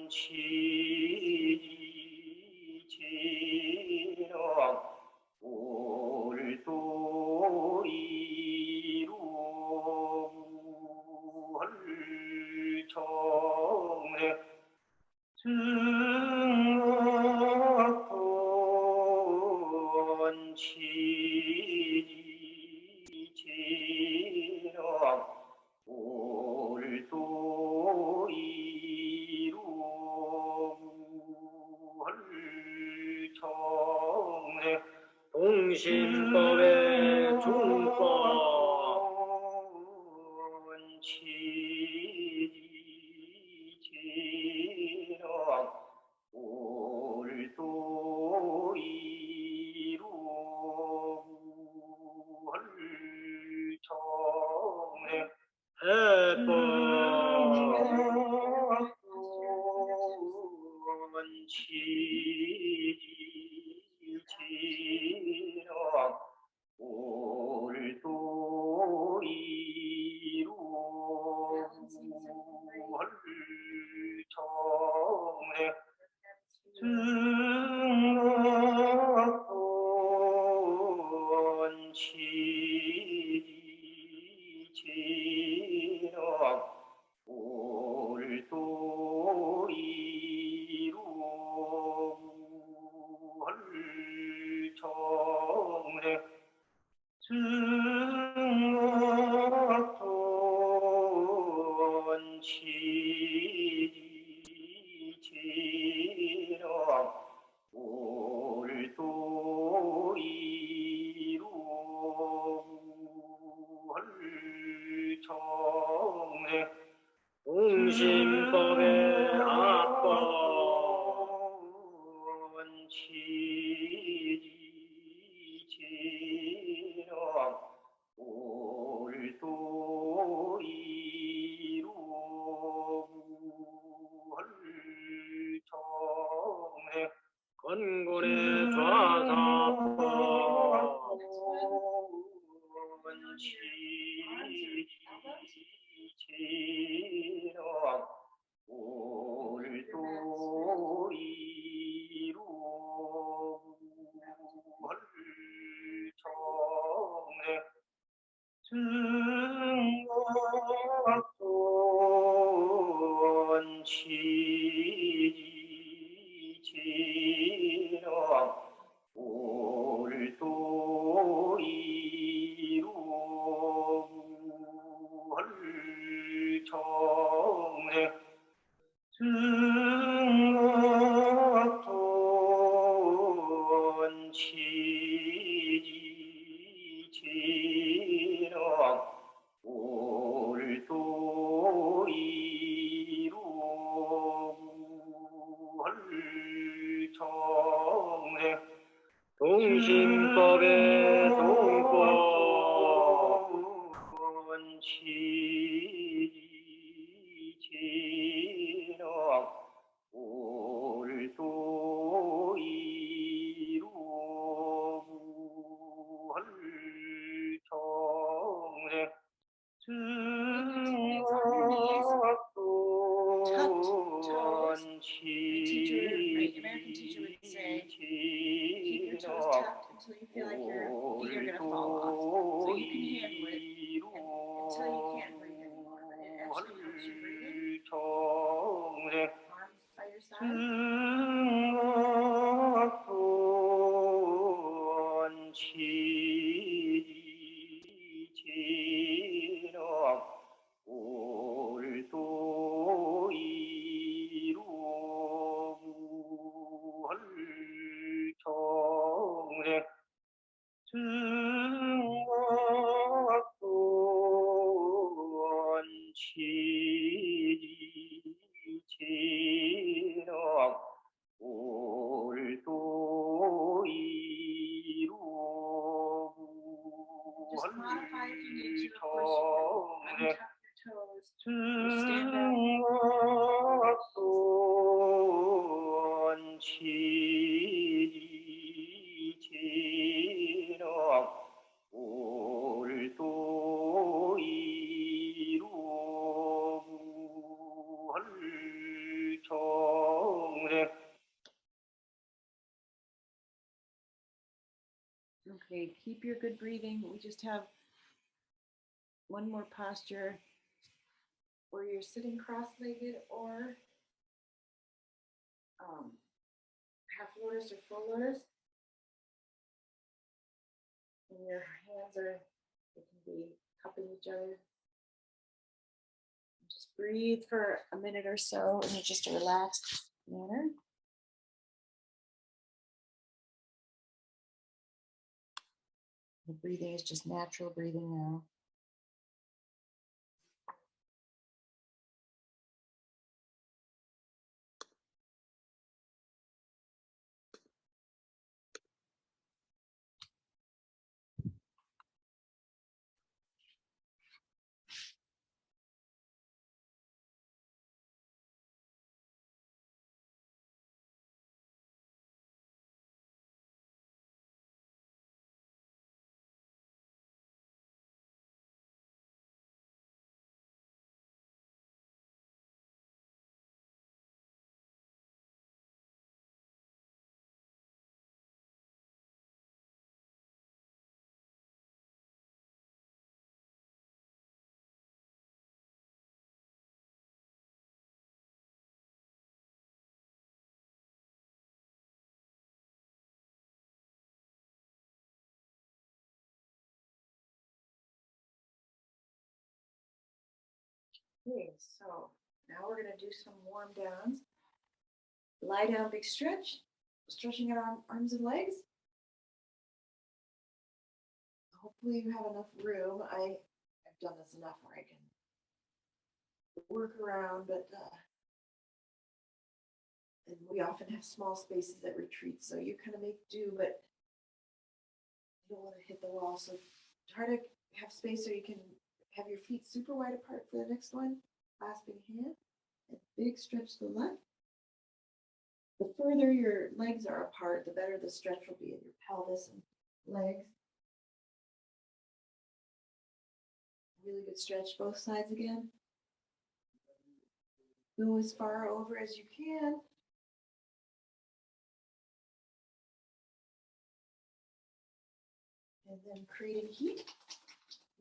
치지지령 올도 이루물정생 증어돈 치지지령 올도 동심법의 중법 치지지력 올도 이루불청해 해법 치지지력 올도 이루불청해 승덕돈 치지지력 올도 이루불청해 승덕돈 치지지력 올도 이루불청해 동심법의 악본 치지지력 올도 이루불청해 건곤의 좌사법 치지지력 올도 이루불청해 승덕돈 치지지력 올도 이루불청해 승덕돈 치지지력 올도 이루불청해 동심법의 동권 치지지력 올도 이루불청해 승덕돈 치지지력 until you feel like your feet are going to fall off. So you can handle it until you can't breathe anymore. But it actually helps you breathe in. Arms by your side. 승덕돈 치지지력 올도 이루불청해 승덕돈 치지지력 올도 Just modify if you need to, of course. You can untuck your toes, stand up. 승덕돈 치지지력 올도 이루불청해 Okay, keep your good breathing. We just have one more posture where you're sitting cross-legged or half lotus or full lotus. And your hands they can be cupping each other. Just breathe for a minute or so in just a relaxed manner. The breathing is just natural breathing now. Okay, so now we're going to do some warm downs. Lie down, big stretch, stretching out arms and legs. Hopefully you have enough room. I've done this enough where I can work around, but and we often have small spaces at retreats, so you kind of make do, but you don't want to hit the wall. So try to have space so you can have your feet super wide apart for the next one. Clasping hand and big stretch to the left. The further your legs are apart, the better the stretch will be in your pelvis and legs. Really good stretch both sides again. Go as far over as you can. And then creating heat.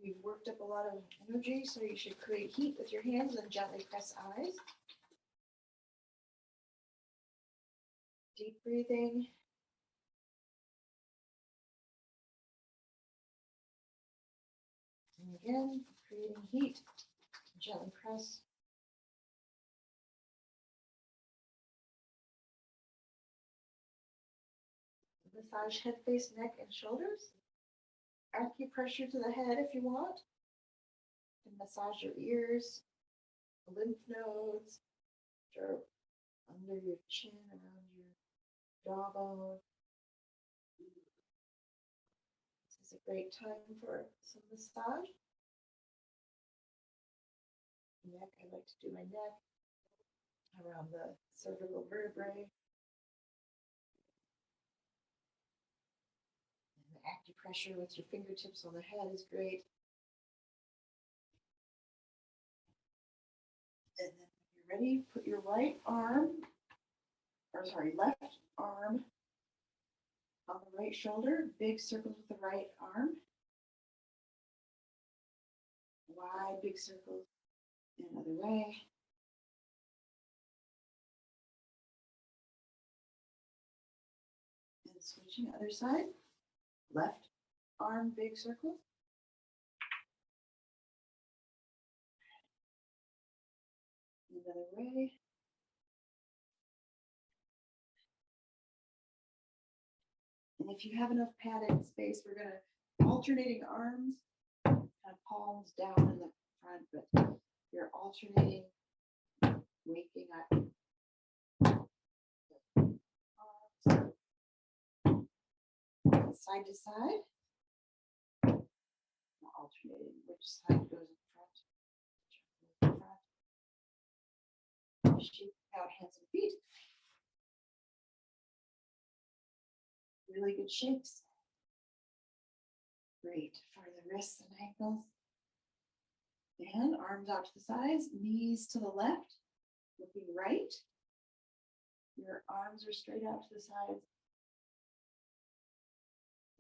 We've worked up a lot of energy, so you should create heat with your hands and gently press eyes. Deep breathing. And again, creating heat. Gently press. Massage head, face, neck, and shoulders. Acupressure to the head if you want. And massage your ears, lymph nodes, or under your chin, around your jawbone. This is a great time for some massage. Neck, I like to do my neck around the cervical vertebrae. And the acupressure with your fingertips on the head is great. And then when you're ready, put your left arm on the right shoulder, big circles with the right arm. Wide, big circles the other way. And switching other side. Left arm, big circle. The other way. And if you have enough padded space, we're going to alternating arms, kind of palms down in the front, but you're alternating, waking up arms side to side, alternating which side goes in front, shaking out hands and feet. Really good shakes. Great for the wrists and ankles. And arms out to the sides, knees to the left, looking right. Your arms are straight out to the sides.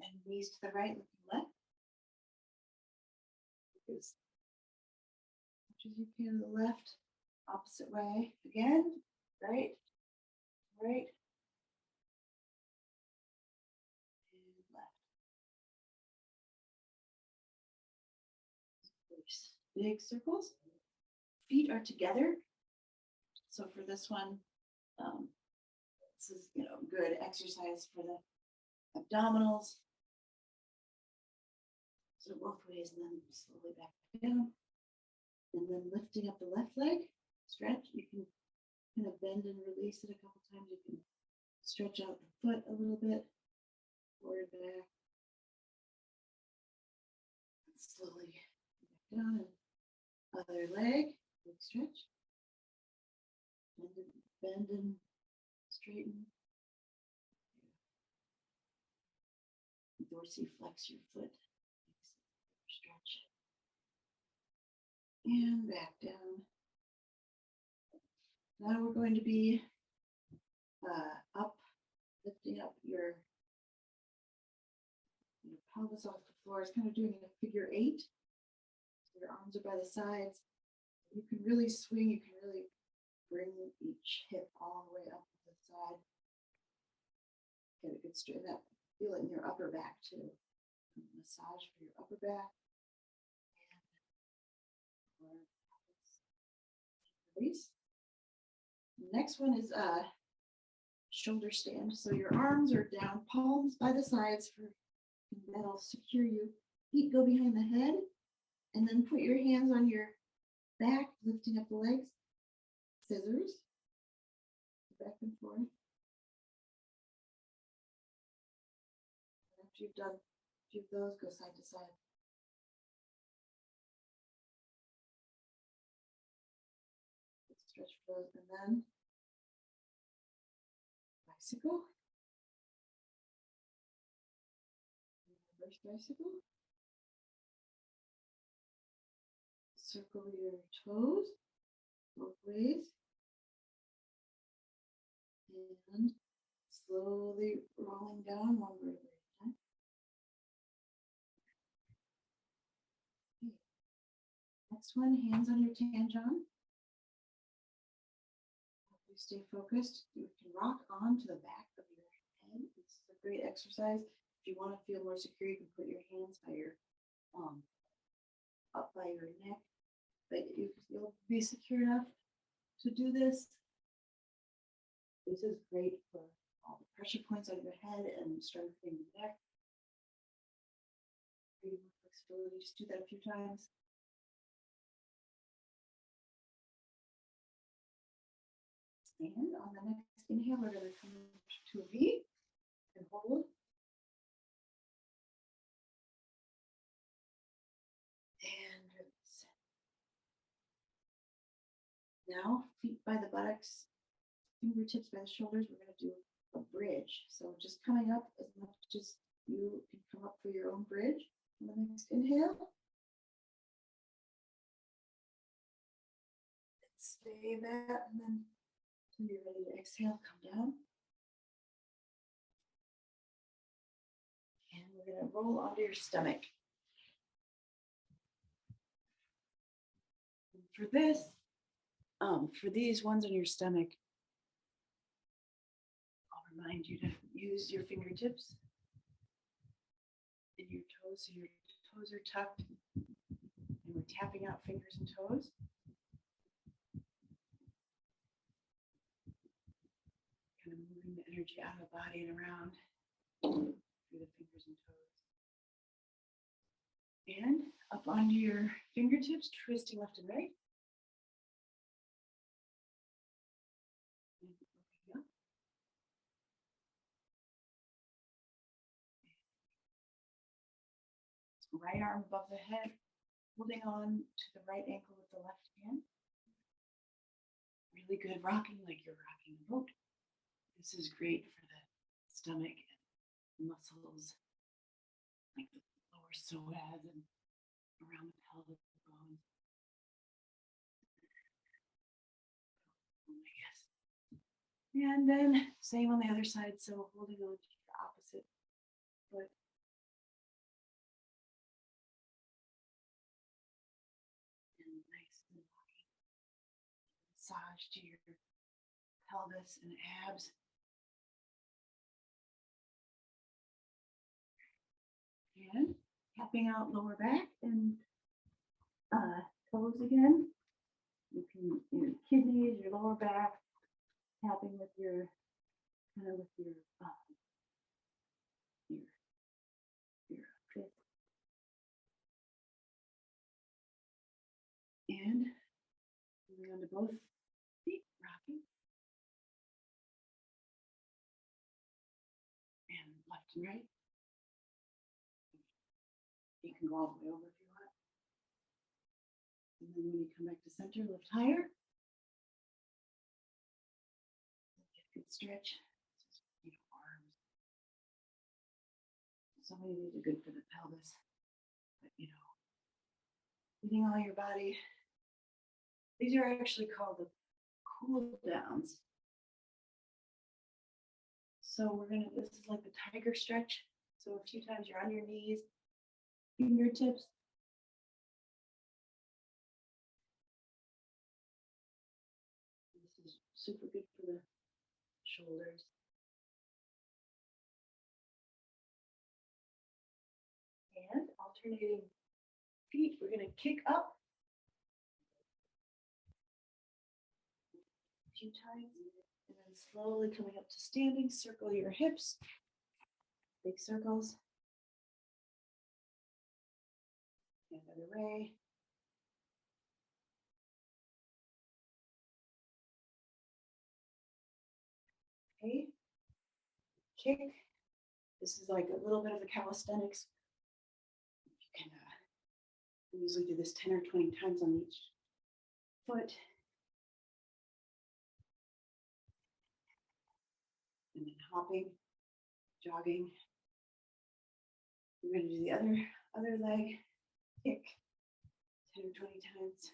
And knees to the right, looking left. As much as you can to the left, opposite way. Again, right, right, and left. Big circles. Feet are together. So for this one, this is good exercise for the abdominals. So both ways, and then slowly back down. And then lifting up the left leg, stretch. You can kind of bend and release it a couple times. You can stretch out the foot a little bit, forward, back. And slowly back down. And other leg, big stretch. Bend and straighten. Dorsiflex your foot. Stretch. And back down. Now we're going to be up, lifting up your pelvis off the floor. It's kind of doing a figure 8. So your arms are by the sides. You can really swing. You can really bring each hip all the way up to the side. Get a good straight up. Feel it in your upper back too. Massage for your upper back. And release. The next one is shoulder stand. So your arms are down, palms by the sides for that'll secure you. Feet go behind the head, and then put your hands on your back, lifting up the legs. Scissors. Back and forth. After you've done a few of those, go side to side. Stretch for those, and then bicycle. Reverse bicycle. Circle your toes both ways. And slowly rolling down one vertebra at a time. Okay. Next one, hands on your tangent. You stay focused. You can rock onto the back of your head. This is a great exercise. If you want to feel more secure, you can put your hands by your up by your neck. But you'll be secure enough to do this. This is great for all the pressure points on your head and strengthening the neck. Creating more flexibility. Just do that a few times. And on the next inhale, we're going to come to a V and hold. And release. Now, feet by the buttocks, fingertips by the shoulders. We're going to do a bridge. So just coming up as much as you can come up for your own bridge. On the next inhale. Stay that, and then when you're ready to exhale, come down. And we're going to roll onto your stomach. And for this, for these ones on your stomach, I'll remind you to use your fingertips and your toes. So your toes are tucked, and we're tapping out fingers and toes. Kind of moving the energy out of the body and around through the fingers and toes. And up onto your fingertips, twisting left and right. Right arm above the head, holding on to the right ankle with the left hand. Really good rocking like you're rocking a boat. This is great for the stomach and muscles like the lower psoas and around the pelvic bones. And then same on the other side. So holding on to your opposite foot. And nice and rocking. Massage to your pelvis and abs. And tapping out lower back and toes again. You can your kidneys, your lower back, tapping with your your fist. And moving on to both feet, rocking. And left and right. You can go all the way over if you want. And then when you come back to center, lift higher. Get a good stretch. Arms. So many of these are good for the pelvis. But hitting all your body. These are actually called the cool downs. So this is like the tiger stretch. So a few times you're on your knees, fingertips. This is super good for the shoulders. And alternating feet, we're going to kick up a few times and then slowly coming up to standing. Circle your hips, big circles. And other way. Okay. Kick. This is like a little bit of the calisthenics. You can usually do this 10 or 20 times on each foot. And then hopping, jogging. We're going to do the other leg, kick 10 or 20 times.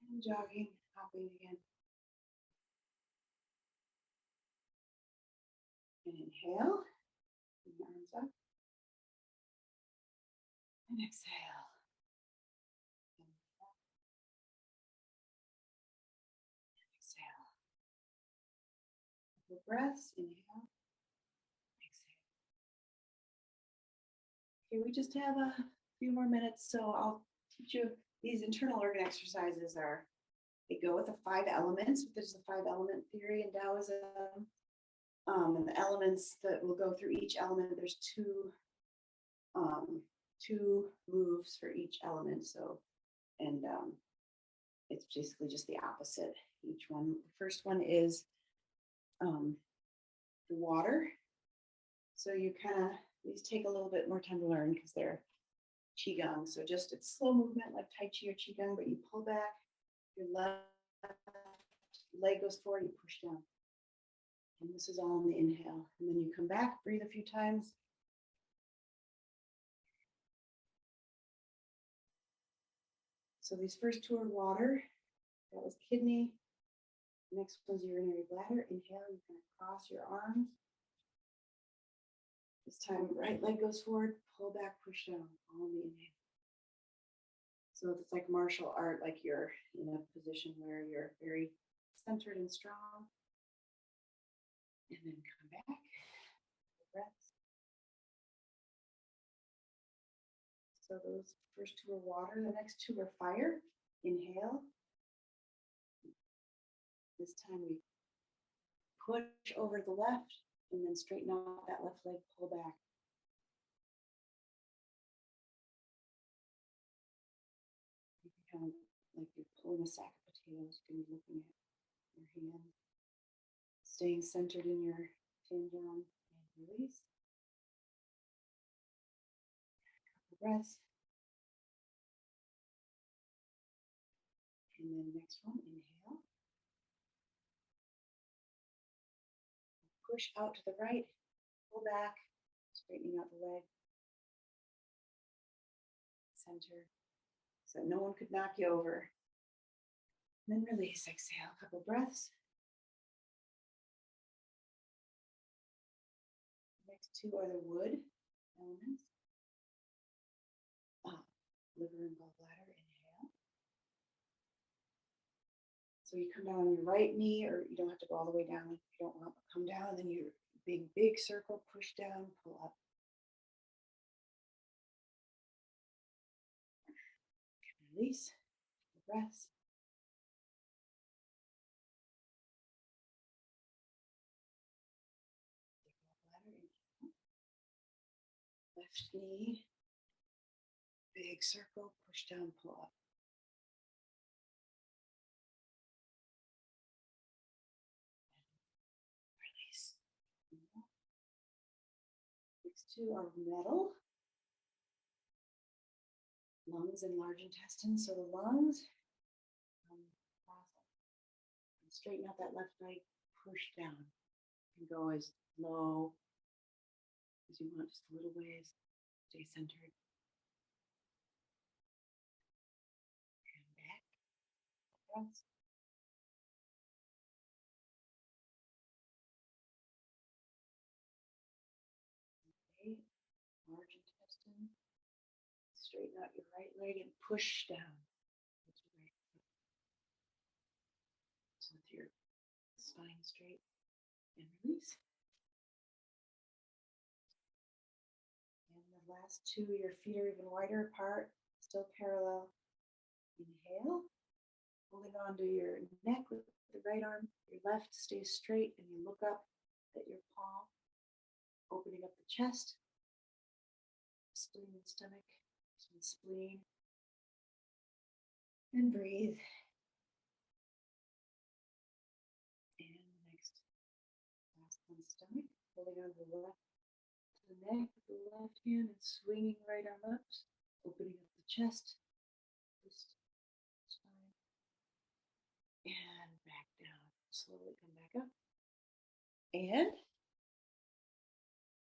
And jogging, hopping again. And inhale, bring your arms up. And exhale. And exhale. Couple breaths, inhale, exhale. Okay, we just have a few more minutes, so I'll teach you. These internal organ exercises they go with the 5 elements. There's the 5-element theory in Taoism. And the elements that will go through each element, there's two moves for each element. So, and it's basically just the opposite. Each one, the first one is the water. So these take a little bit more time to learn because they're qigong. So it's slow movement like tai chi or qigong, but you pull back, your left leg goes forward, you push down. And this is all in the inhale. And then you come back, breathe a few times. So these first 2 are water. That was kidney. Next one's urinary bladder. Inhale, you're going to cross your arms. This time, right leg goes forward, pull back, push down, all in the inhale. So it's like martial art, like you're in a position where you're very centered and strong. And then come back, breaths. So those first 2 are water, the next 2 are fire. Inhale. This time we push over to the left and then straighten out that left leg, pull back. You can kind of like you're pulling a sack of potatoes, you can be looking at your hand. Staying centered in your Tanjong and release. Couple breaths. And then next one, inhale. Push out to the right, pull back, straightening out the leg. Center, so no one could knock you over. And then release, exhale, a couple breaths. Next 2 are the wood elements. Liver and gallbladder, inhale. So you come down on your right knee, or you don't have to go all the way down if you don't want to come down, and then your big circle, push down, pull up. Release, breaths. knee. Big circle, push down, pull up. Release. Next two are metal. Lungs and large intestine. So the lungs, and straighten out that left leg, push down. You can go as low as you want, just a little ways. Stay centered. And back. Breaths. Okay. Large intestine. Straighten out your right leg and push down with your right foot. So with your spine straight and release. And the last two, your feet are even wider apart, still parallel. Inhale, holding on to your neck with the right arm. Your left stays straight and you look up at your palm, opening up the chest, spleen and stomach, and spleen. And breathe. And next, last one, stomach, holding on to the left, to the neck with the left hand and swinging right arm up, opening up the chest, wrist, spine, and back down. Slowly come back up. And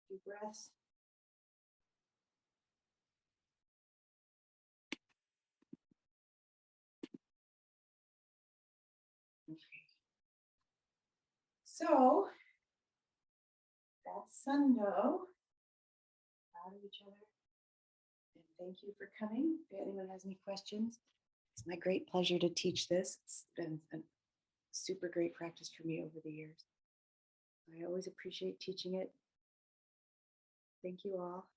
deep breaths. Okay. So that's SunDo. Proud of each other. And thank you for coming. If anyone has any questions, it's my great pleasure to teach this. It's been a super great practice for me over the years. I always appreciate teaching it. Thank you all.